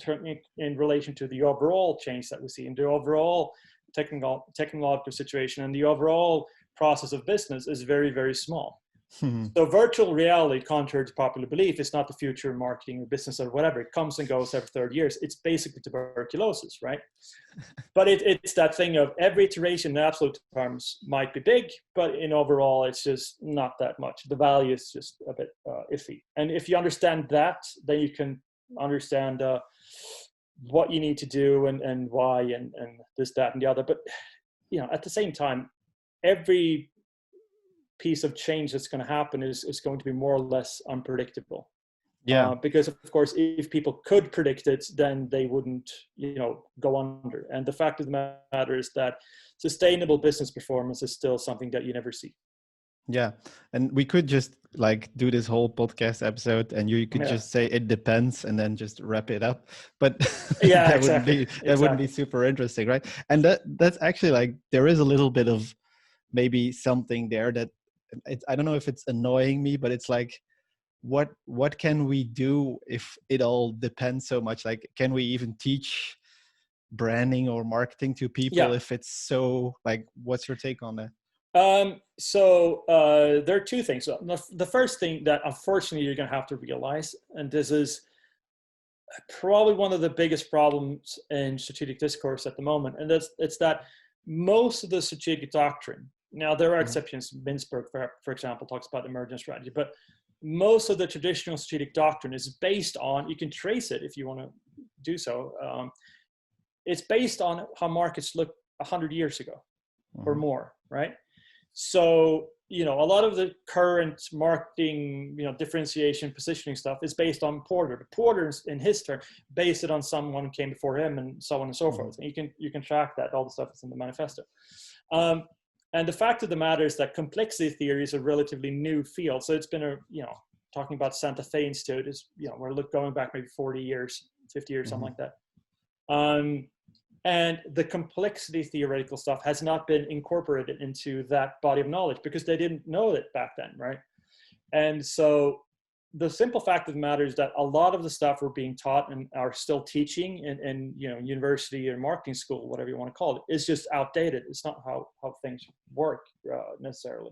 relation to the overall change that we see, in the overall technological situation and the overall process of business, is very, very small. Mhm. So virtual reality, contrary to popular belief, is not the future of marketing or business or whatever. It comes and goes every 30 years. It's basically tuberculosis, right? But it's that thing of every iteration in absolute terms might be big, but in overall, it's just not that much. The value is just a bit iffy. And if you understand that, then you can understand what you need to do and why and this, that, and the other. But, at the same time, every piece of change that's going to happen is going to be more or less unpredictable. Yeah. Because of course, if people could predict it, then they wouldn't, go under. And the fact of the matter is that sustainable business performance is still something that you never see. Yeah. And we could just like do this whole podcast episode and you could Yeah. just say it depends and then just wrap it up. But Yeah, that exactly. wouldn't be super interesting, right? And that's actually like there is a little bit of maybe something there that I don't know if it's annoying me, but it's like what can we do if it all depends so much? Like, can we even teach branding or marketing to people Yeah. if it's so like? What's your take on that? So there are two things. So the first thing that unfortunately you're going to have to realize, and this is probably one of the biggest problems in strategic discourse at the moment, and it's that most of the strategic doctrine. Now there are exceptions. Mintzberg, for example, talks about emergent strategy, but most of the traditional strategic doctrine is based on, you can trace it if you want to do so. It's based on how markets looked 100 years ago or more, right? So, a lot of the current marketing, differentiation, positioning stuff is based on Porter. But Porter, in his turn, based it on someone who came before him and so on and so forth. And you can track that. All the stuff is in the manifesto. And the fact of the matter is that complexity theory is a relatively new field. So it's been talking about Santa Fe Institute is, we're going back maybe 40 years, 50 years, something like that. And the complexity theoretical stuff has not been incorporated into that body of knowledge because they didn't know it back then, right? And so the simple fact of the matter is that a lot of the stuff we're being taught and are still teaching in university or marketing school, whatever you want to call it, is just outdated. It's not how things work necessarily.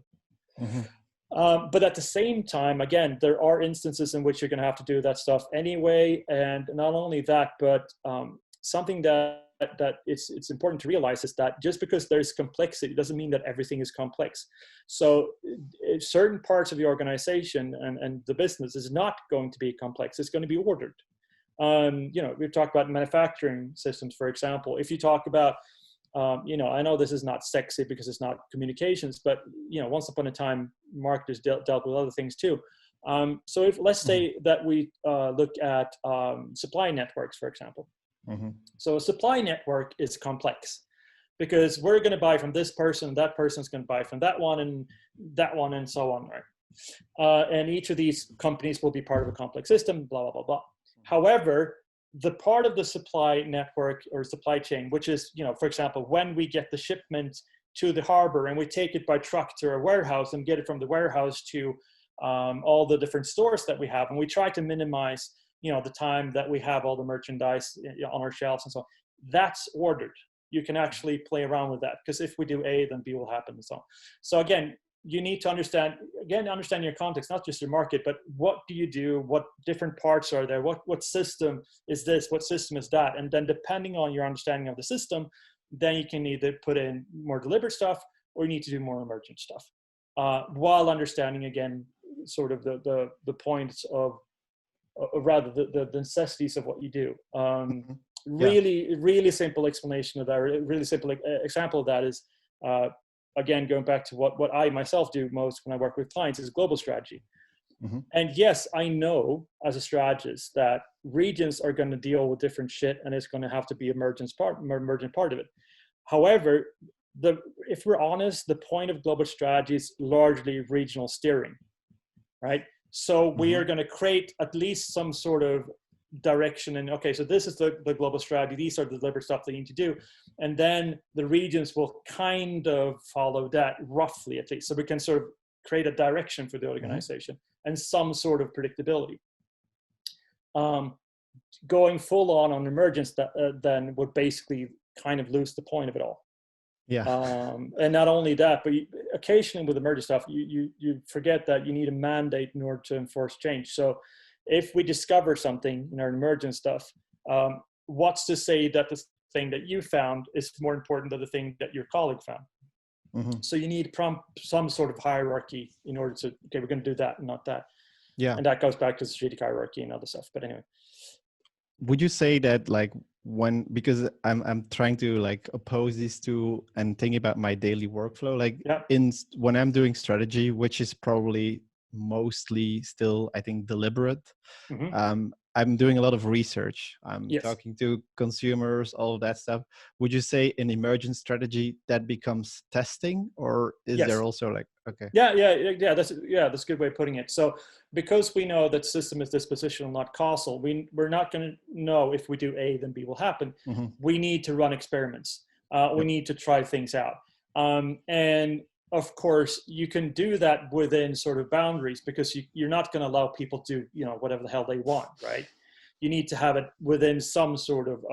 But at the same time, again, there are instances in which you're going to have to do that stuff anyway. And not only that, but something that it's important to realize is that just because there's complexity doesn't mean that everything is complex. So if certain parts of the organization and the business is not going to be complex, it's going to be ordered. We've talked about manufacturing systems, for example. If you talk about, I know this is not sexy because it's not communications, but, once upon a time, marketers dealt with other things too. So if let's say that we look at supply networks, for example. So a supply network is complex because we're going to buy from this person, that person's going to buy from that one, and so on, right? And each of these companies will be part of a complex system, blah, blah, blah, blah. However, the part of the supply network or supply chain, which is, for example, when we get the shipment to the harbor and we take it by truck to a warehouse and get it from the warehouse to all the different stores that we have, and we try to minimize the time that we have all the merchandise on our shelves and so on, that's ordered. You can actually play around with that because if we do A, then B will happen and so on. So again, you need to understand your context, not just your market, but what do you do? What different parts are there? What system is this? What system is that? And then depending on your understanding of the system, then you can either put in more deliberate stuff or you need to do more emergent stuff while understanding, again, sort of the points of, or rather the necessities of what you do. Really simple explanation of that, or really simple example of that is, again, going back to what I myself do most when I work with clients is global strategy. And yes, I know as a strategist that regions are going to deal with different shit and it's going to have to be emergent part of it. However, if we're honest, the point of global strategy is largely regional steering, right? So we are going to create at least some sort of direction and, okay, so this is the global strategy. These are the deliberate stuff they need to do. And then the regions will kind of follow that roughly, at least. So we can sort of create a direction for the organization and some sort of predictability. Going full on emergence then would basically kind of lose the point of it all. Yeah. And not only that, but occasionally with emergent stuff, you forget that you need a mandate in order to enforce change. So if we discover something in our emergent stuff, what's to say that the thing that you found is more important than the thing that your colleague found? Mm-hmm. So you need some sort of hierarchy in order to, okay, we're going to do that and not that. Yeah. And that goes back to the strategic hierarchy and other stuff. But anyway. Would you say that like because I'm trying to like oppose these two and thinking about my daily workflow, like Yeah. when I'm doing strategy, which is probably mostly still, I think, deliberate. Mm-hmm. I'm doing a lot of research. I'm Yes. talking to consumers, all of that stuff. Would you say in emergent strategy that becomes testing, or is there Yes. also like, okay. Yeah. That's a good way of putting it. So because we know that system is dispositional, not causal, we're not going to know if we do A, then B will happen. Mm-hmm. We need to run experiments. We Yep. need to try things out. And of course, you can do that within sort of boundaries, because you're not going to allow people to, whatever the hell they want, right? You need to have it within some sort of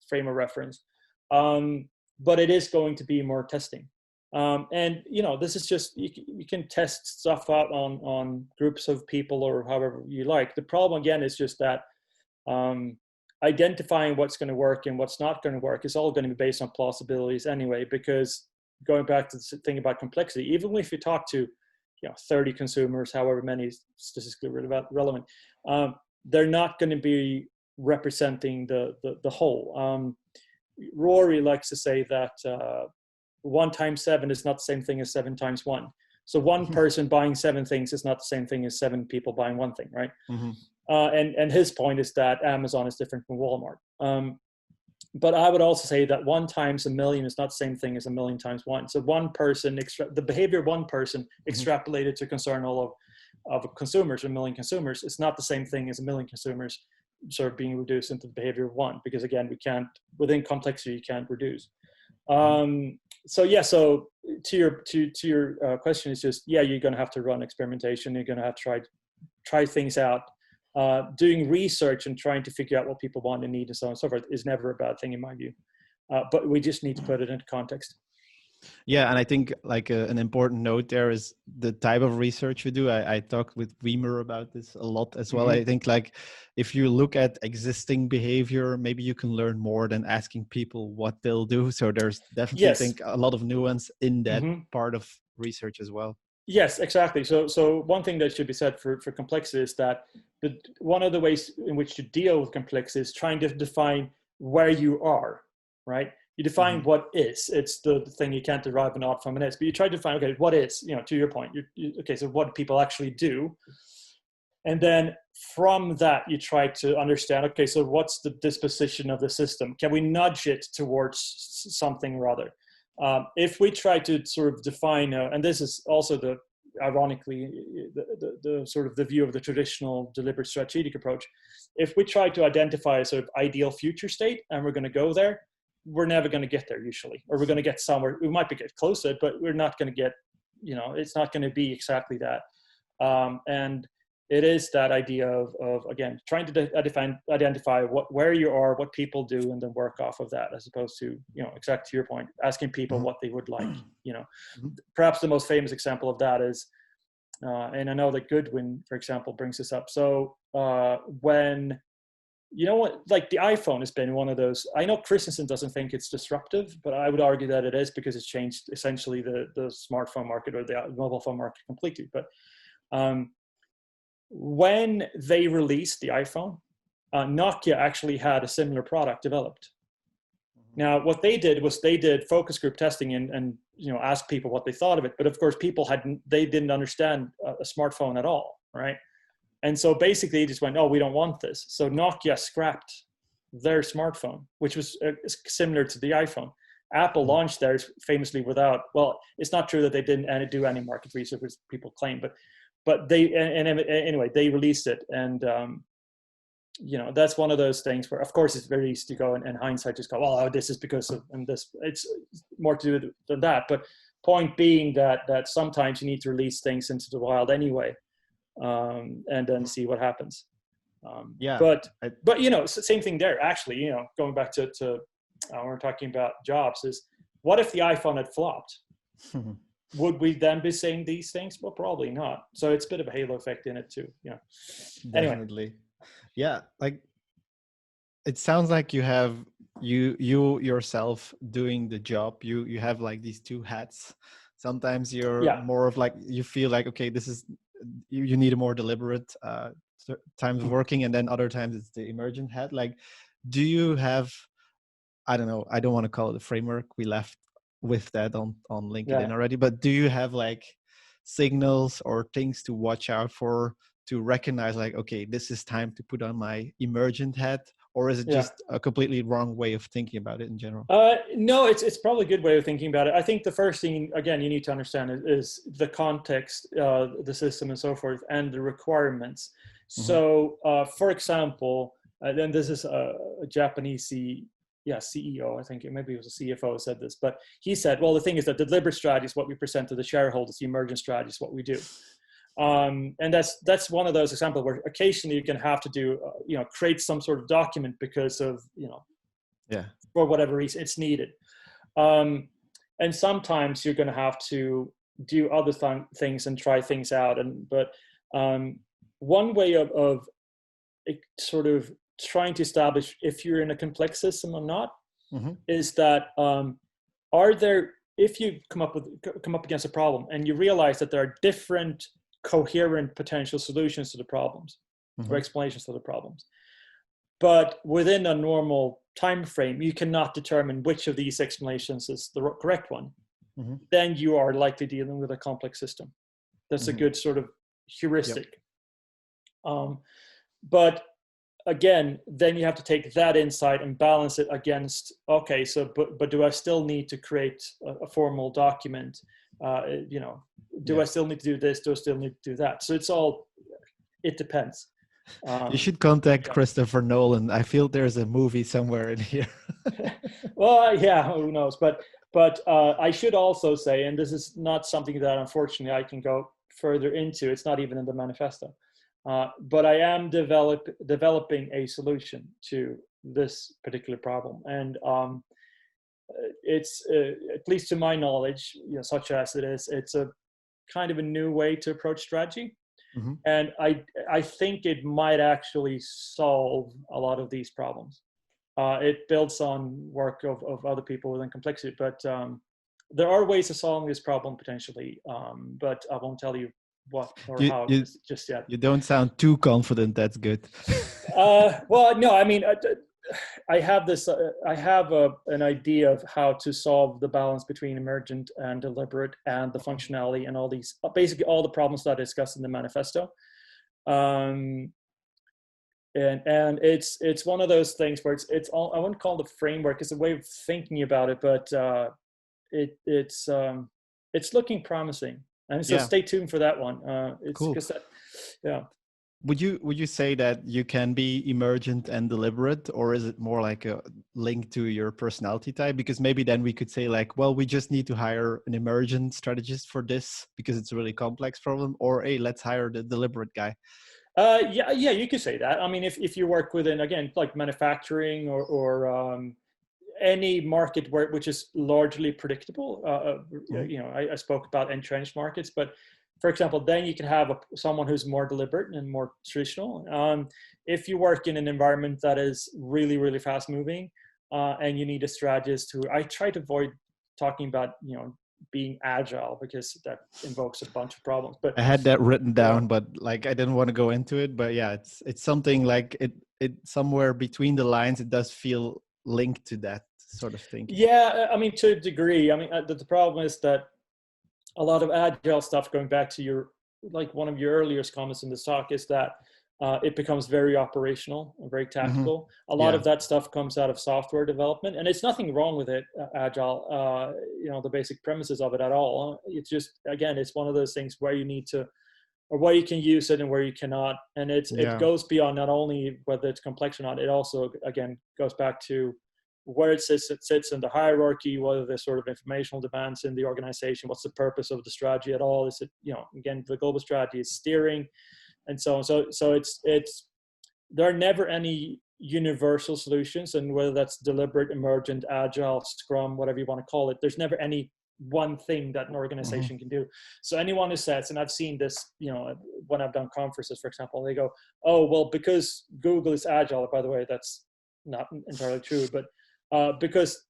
frame of reference. But it is going to be more testing. And this is just, you can test stuff out on groups of people or however you like. The problem again is just that identifying what's going to work and what's not going to work is all going to be based on plausibilities anyway, because going back to the thing about complexity, even if you talk to 30 consumers, however many is statistically relevant, they're not going to be representing the whole. Rory likes to say that 1 times 7 is not the same thing as 7 times 1. So one person buying 7 things is not the same thing as 7 people buying 1 thing, right? Mm-hmm. And his point is that Amazon is different from Walmart. But I would also say that 1 times 1,000,000 is not the same thing as 1,000,000 times 1. So one person, the behavior of one person extrapolated to concern all of consumers, 1,000,000 consumers, it's not the same thing as 1,000,000 consumers sort of being reduced into the behavior of one, because again, we can't, within complexity, you can't reduce. So to your question, is just, you're going to have to run experimentation. You're going to have to try things out. Doing research and trying to figure out what people want and need and so on and so forth is never a bad thing in my view. But we just need to put it into context. Yeah, and I think like an important note there is the type of research you do. I talked with Weimer about this a lot as well. I think like if you look at existing behavior, maybe you can learn more than asking people what they'll do. So there's definitely, I think, a lot of nuance in that part of research as well. Yes, exactly. So one thing that should be said for complexity is that one of the ways in which to deal with complexity is trying to define where you are, right? You define what is. It's the thing you can't derive an ought from an is, but you try to define, okay, what is, to your point. Okay, so what do people actually do? And then from that, you try to understand, okay, so what's the disposition of the system? Can we nudge it towards something or other? If we try to sort of define, and this is also ironically, the sort of the view of the traditional deliberate strategic approach, if we try to identify a sort of ideal future state and we're going to go there, we're never going to get there usually, or we're going to get somewhere. We might get close to it, but we're not going to get, it's not going to be exactly that. And it is that idea of again, trying to identify where you are, what people do, and then work off of that, as opposed to, exactly to your point, asking people what they would like. Perhaps the most famous example of that is, and I know that Goodwin, for example, brings this up. So when, like the iPhone has been one of those, I know Christensen doesn't think it's disruptive, but I would argue that it is, because it's changed essentially the smartphone market or the mobile phone market completely. But when they released the iPhone, Nokia actually had a similar product developed. Now, what they did was they did focus group testing and asked people what they thought of it. But of course, people didn't understand a smartphone at all, right? And so basically, they just went, "Oh, we don't want this." So Nokia scrapped their smartphone, which was similar to the iPhone. Apple launched theirs famously without. Well, it's not true that they didn't do any market research, as people claim, but they anyway, they released it, and that's one of those things where, of course, it's very easy to go and in hindsight just go, "Well, this is because of," and this. It's more to do than that. But point being that sometimes you need to release things into the wild anyway, and then see what happens. But same thing there. Actually, going back to when we're talking about jobs, is What if the iPhone had flopped? Would we then be saying these things? Well, probably not. So it's a bit of a halo effect in it too. Anyway. Definitely. Yeah, like it sounds like you have you yourself doing the job. You have like these two hats. Sometimes you're more of like, you feel like, okay, this is you need a more deliberate times of working, and then other times it's the emergent hat. Like, do you have, I don't know, I don't want to call it a framework, we left with that on LinkedIn already, but do you have like signals or things to watch out for to recognize like, okay, this is time to put on my emergent hat? Or is it just a completely wrong way of thinking about it in general? No, it's probably a good way of thinking about it. I think the first thing, again, you need to understand is the context, the system and so forth, and the requirements. So, for example, then this is a Japanese CEO, I think maybe it was a CFO said this, but he said, well, the thing is that the deliberate strategy is what we present to the shareholders, the emergent strategy is what we do. And that's one of those examples where occasionally you can have to do, create some sort of document because of, for whatever reason it's needed. And sometimes you're going to have to do other things and try things out. But one way of sort of trying to establish if you're in a complex system or not is that if you come up against a problem and you realize that there are different coherent potential solutions to the problems or explanations to the problems, but within a normal time frame you cannot determine which of these explanations is the correct one, then you are likely dealing with a complex system. That's a good sort of heuristic. But again, then you have to take that insight and balance it against, okay, so but do I still need to create a formal document? Do I still need to do this? Do I still need to do that? So it depends. You should contact Christopher Nolan. I feel there's a movie somewhere in here. Well, who knows? But I should also say, and this is not something that unfortunately I can go further into. It's not even in the manifesto. But I am developing a solution to this particular problem, and it's at least to my knowledge, such as it is, it's a kind of a new way to approach strategy, and I think it might actually solve a lot of these problems. It builds on work of other people within complexity, but there are ways of solving this problem potentially, but I won't tell you what or how just yet. You don't sound too confident. That's good. Well, no, I mean, I have this. I have an idea of how to solve the balance between emergent and deliberate and the functionality and all these, basically all the problems that I discussed in the manifesto. And it's one of those things where it's all, I wouldn't call it a framework. It's a way of thinking about it, but it's looking promising. And so stay tuned for that one. It's cool. Would you say that you can be emergent and deliberate, or is it more like a link to your personality type? Because maybe then we could say like, well, we just need to hire an emergent strategist for this because it's a really complex problem, or hey, let's hire the deliberate guy. Yeah, you could say that. I mean, if you work within, again, like manufacturing or any market which is largely predictable, I spoke about entrenched markets, but for example, then you can have someone who's more deliberate and more traditional. If you work in an environment that is really, really fast moving, and you need a strategist I try to avoid talking about, being agile because that invokes a bunch of problems. But I had that written down, but like I didn't want to go into it. But yeah, it's something like it somewhere between the lines. It does feel linked to that sort of thing. Yeah, I mean, to a degree. I mean, the problem is that a lot of agile stuff, going back to one of your earlier comments in this talk, is that it becomes very operational and very tactical. A lot of that stuff comes out of software development, and it's nothing wrong with it, agile, the basic premises of it at all. It's just, again, it's one of those things where you need to, or where you can use it and where you cannot. And it goes beyond not only whether it's complex or not, it also, again, goes back to where it sits in the hierarchy, whether there's sort of informational demands in the organization, what's the purpose of the strategy at all? Is it, again, the global strategy is steering and so on. So it's there are never any universal solutions, and whether that's deliberate, emergent, agile, scrum, whatever you want to call it, there's never any one thing that an organization can do. So anyone who says, and I've seen this, when I've done conferences, for example, they go, oh, well, because Google is agile, by the way, that's not entirely true, but because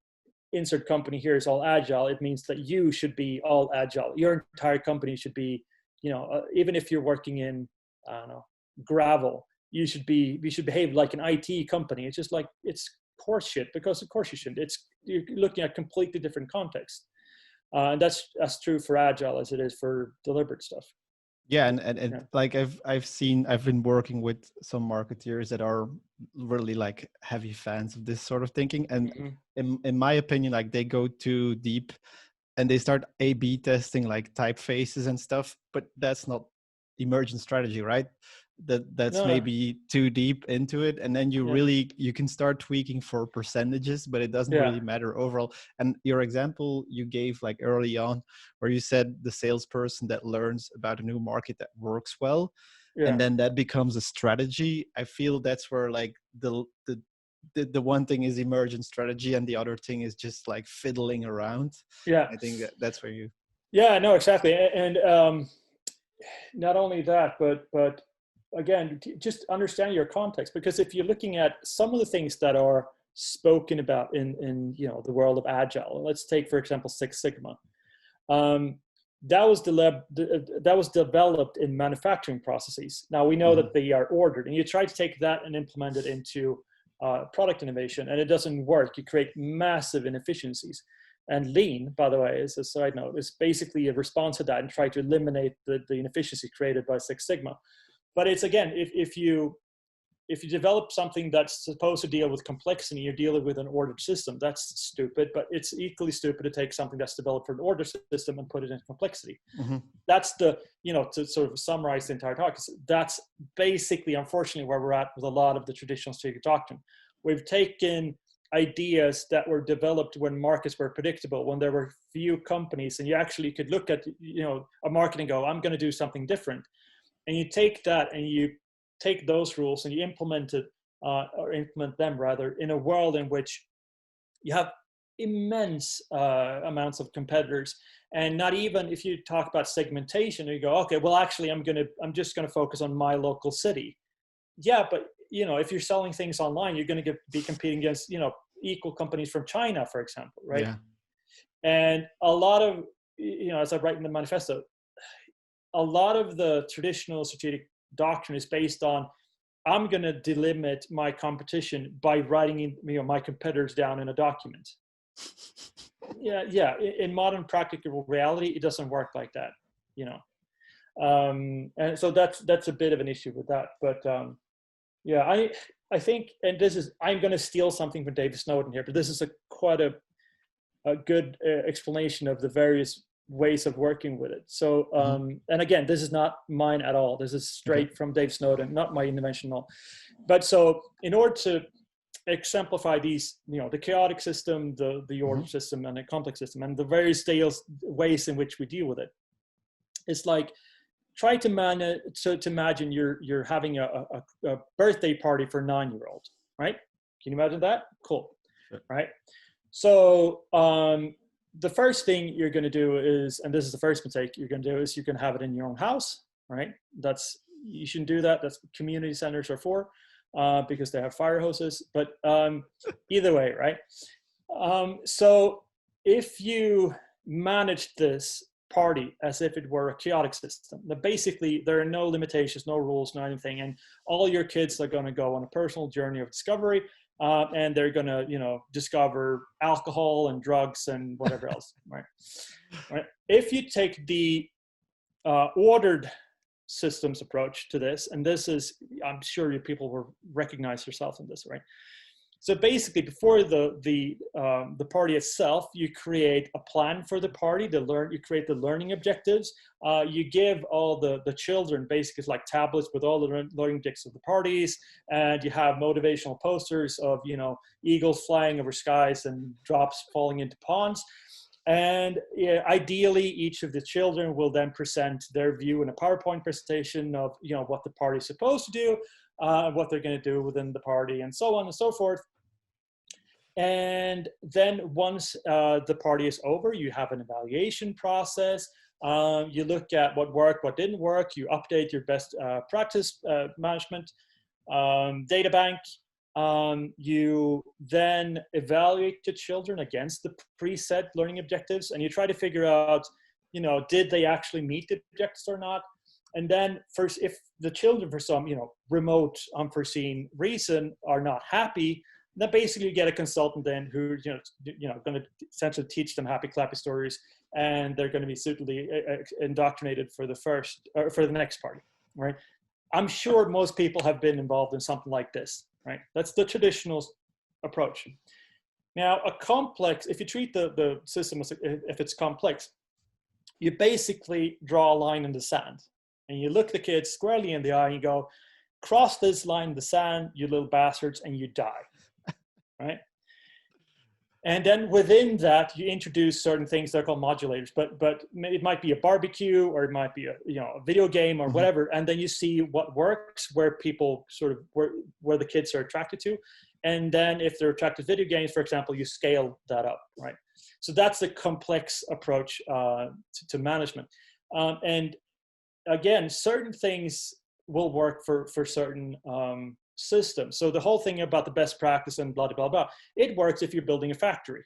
insert company here is all agile, it means that you should be all agile. Your entire company should be, even if you're working in, I don't know, gravel, we should behave like an IT company. It's just like, it's horse shit, because of course you shouldn't. You're looking at completely different context. And that's as true for agile as it is for deliberate stuff. Yeah, and like I've been working with some marketeers that are really like heavy fans of this sort of thinking, and in my opinion, like they go too deep and they start A/B testing like typefaces and stuff, but that's not emergent strategy, right? That's maybe too deep into it, and then you can start tweaking for percentages, but it doesn't really matter overall. And your example you gave like early on, where you said the salesperson that learns about a new market that works well, and then that becomes a strategy. I feel that's where like the one thing is emergent strategy, and the other thing is just like fiddling around. I think that's where you. Yeah, no, exactly, and not only that, but again, just understand your context, because if you're looking at some of the things that are spoken about in the world of agile, let's take for example Six Sigma. That was developed in manufacturing processes. Now we know that they are ordered, and you try to take that and implement it into product innovation, and it doesn't work. You create massive inefficiencies. And lean, by the way, as a side note, is basically a response to that and try to eliminate the inefficiency created by Six Sigma. But it's, again, if you develop something that's supposed to deal with complexity, you're dealing with an ordered system. That's stupid, but it's equally stupid to take something that's developed for an ordered system and put it into complexity. That's to sort of summarize the entire talk, that's basically, unfortunately, where we're at with a lot of the traditional strategic doctrine. We've taken ideas that were developed when markets were predictable, when there were few companies, and you actually could look at a market and go, I'm going to do something different. And you take that and you take those rules and you implement them rather in a world in which you have immense amounts of competitors. And not even, if you talk about segmentation, you go, okay, well, actually, I'm just going to focus on my local city. Yeah, but if you're selling things online, you're going to be competing against equal companies from China, for example, right? Yeah. And a lot of as I write in the manifesto, a lot of the traditional strategic doctrine is based on, I'm going to delimit my competition by writing my competitors down in a document. In modern practical reality, it doesn't work like that, and so that's a bit of an issue with that. But I think, and I'm going to steal something from David Snowden here, but this is quite a good explanation of the various ways of working with it. So, and again, this is not mine at all. This is straight from Dave Snowden, not my invention at all. But so, in order to exemplify these, the chaotic system, the order system, and the complex system, and the various ways in which we deal with it, it's like, try to imagine you're having a birthday party for a 9-year-old, right? Can you imagine that? Cool, right? So the first thing you're going to do is, and this is the first mistake you're going to do, is you can have it in your own house, right? You shouldn't do that. That's what community centers are for, because they have fire hoses. But either way, right? So if you manage this party as if it were a chaotic system, that basically there are no limitations, no rules, no anything, and all your kids are going to go on a personal journey of discovery, and they're going to discover alcohol and drugs and whatever else, right? If you take the ordered systems approach to this, and this is, I'm sure you people will recognize yourself in this, right? So basically, before the party itself, you create a plan for the party. You create the learning objectives. You give all the children basically like tablets with all the learning objectives of the parties, and you have motivational posters of eagles flying over skies and drops falling into ponds. And ideally, each of the children will then present their view in a PowerPoint presentation of what the party is supposed to do. what they're going to do within the party, and so on and so forth. And then once the party is over, you have an evaluation process. You look at what worked, what didn't work. You update your best practice management data bank. You then evaluate the children against the preset learning objectives, and you try to figure out, did they actually meet the objectives or not? And then first, if the children for some, remote unforeseen reason are not happy, then basically you get a consultant then who, going to essentially teach them happy clappy stories, and they're going to be suitably indoctrinated for the next party, right? I'm sure most people have been involved in something like this, right? That's the traditional approach. Now, if you treat the system as if it's complex, you basically draw a line in the sand, and you look the kids squarely in the eye and you go, cross this line in the sand, you little bastards, and you die, right? And then within that, you introduce certain things that are called modulators, but it might be a barbecue, or it might be a video game or whatever. And then you see what works, where people where the kids are attracted to. And then if they're attracted to video games, for example, you scale that up, right? So that's the complex approach to management. And again, certain things will work for certain system. So the whole thing about the best practice and blah, blah, blah, it works if you're building a factory,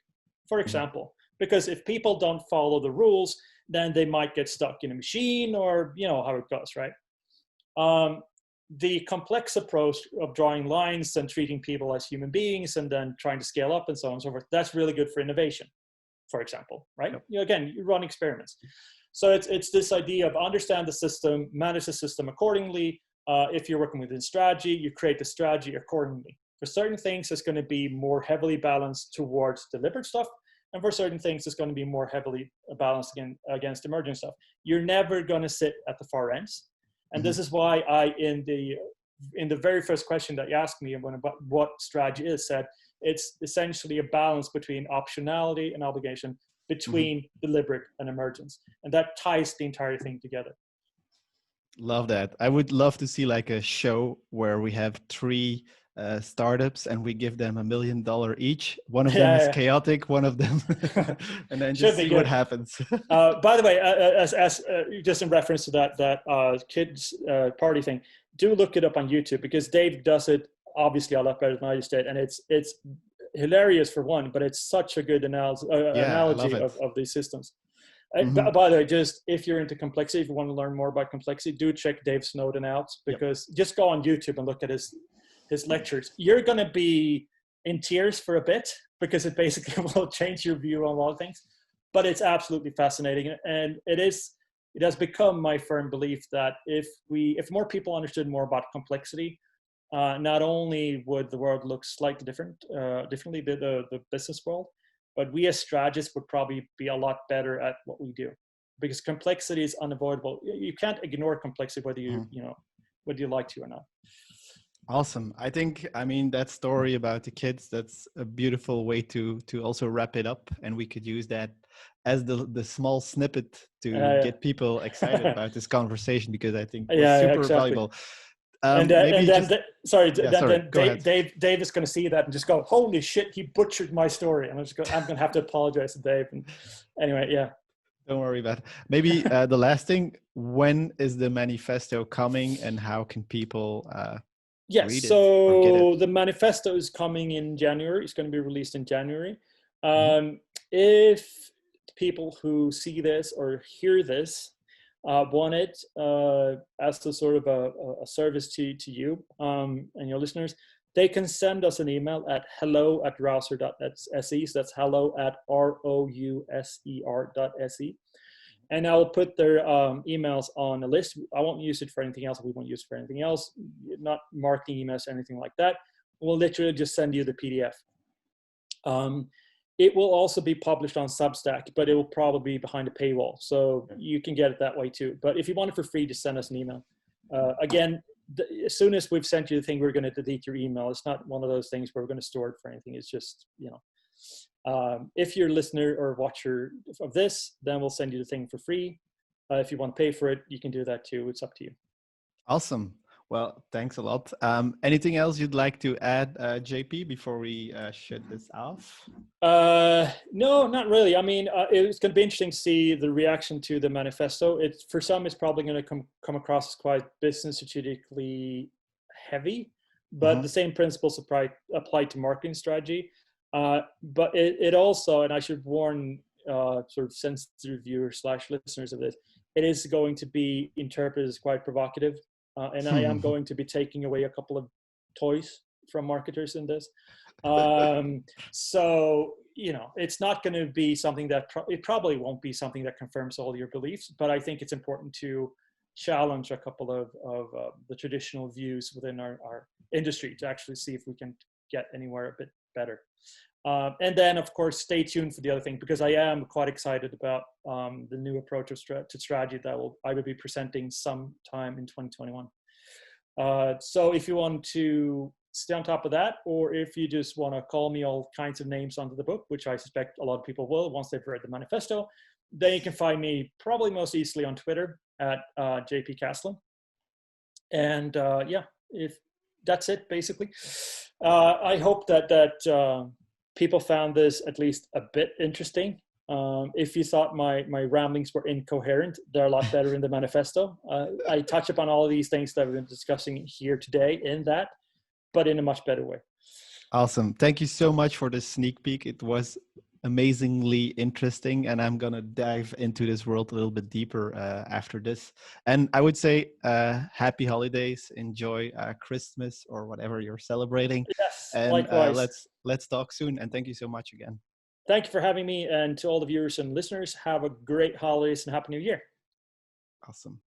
for example, because if people don't follow the rules, then they might get stuck in a machine, or, how it goes, right? The complex approach of drawing lines and treating people as human beings and then trying to scale up and so on and so forth, that's really good for innovation, for example, right? Yep. Again, you run experiments. So it's this idea of understand the system, manage the system accordingly. If you're working within strategy, you create the strategy accordingly. For certain things, it's going to be more heavily balanced towards deliberate stuff. And for certain things, it's going to be more heavily balanced against emerging stuff. You're never going to sit at the far ends. And this is why in the very first question that you asked me about what strategy is, said it's essentially a balance between optionality and obligation, between deliberate and emergence. And that ties the entire thing together. Love that. I would love to see like a show where we have three startups and we give them $1 million each. One of them is chaotic, one of them, and then just see what happens. By the way, as just in reference to that kids party thing, do look it up on YouTube, because Dave does it obviously a lot better than I just did, and it's hilarious for one, but it's such a good analogy of these systems. By the way, just if you're into complexity, if you want to learn more about complexity, do check Dave Snowden out, because just go on YouTube and look at his lectures. You're going to be in tears for a bit, because it basically will change your view on a lot of things. But it's absolutely fascinating, and it has become my firm belief that if more people understood more about complexity, not only would the world look slightly differently, the business world, but we as strategists would probably be a lot better at what we do, because complexity is unavoidable. You can't ignore complexity whether whether you like to or not. Awesome. I mean, that story about the kids, that's a beautiful way to also wrap it up. And we could use that as the small snippet to get people excited about this conversation, because I think it's super valuable. Then Dave is going to see that and just go, holy shit, he butchered my story. And I'm going to have to apologize to Dave. And anyway, don't worry about it. Maybe the last thing, when is the manifesto coming, and how can people read it? So the manifesto is coming in January. It's going to be released in January. If people who see this or hear this want it as a sort of a service to you and your listeners, they can send us an email at hello@rouser.se. So that's hello@rouser.se. And I'll put their emails on a list. I won't use it for anything else. We won't use it for anything else, not marketing emails or anything like that. We'll literally just send you the PDF. It will also be published on Substack, but it will probably be behind a paywall. So you can get it that way too. But if you want it for free, just send us an email. Again, as soon as we've sent you the thing, we're going to delete your email. It's not one of those things where we're going to store it for anything. It's just, if you're a listener or watcher of this, then we'll send you the thing for free. If you want to pay for it, you can do that too. It's up to you. Awesome. Well, thanks a lot. Anything else you'd like to add, JP, before we shut this off? No, not really. I mean, it's going to be interesting to see the reaction to the manifesto. It's for some, it's probably going to come across as quite business strategically heavy, but the same principles apply to marketing strategy. But it also, and I should warn sort of sensitive viewers slash listeners of this, it is going to be interpreted as quite provocative, and I am going to be taking away a couple of toys from marketers in this. So, you know, it's not going to be something that it probably won't be something that confirms all your beliefs, but I think it's important to challenge a couple of the traditional views within our industry to actually see if we can get anywhere a bit better. And then, of course, stay tuned for the other thing, because I am quite excited about the new approach to strategy that I will be presenting sometime in 2021. So if you want to stay on top of that, or if you just want to call me all kinds of names under the book, which I suspect a lot of people will once they've read the manifesto, then you can find me probably most easily on Twitter at JP Castlin. And yeah, if that's it, basically. I hope that people found this at least a bit interesting. If you thought my ramblings were incoherent, they're a lot better in the manifesto. I touch upon all of these things that we've been discussing here today in that, but in a much better way. Awesome. Thank you so much for the sneak peek. It was amazingly interesting, and I'm going to dive into this world a little bit deeper after this. And I would say happy holidays, enjoy Christmas or whatever you're celebrating. Yes, And likewise. let's talk soon. And thank you so much again. Thank you for having me, and to all the viewers and listeners, have a great holidays and Happy New Year. Awesome.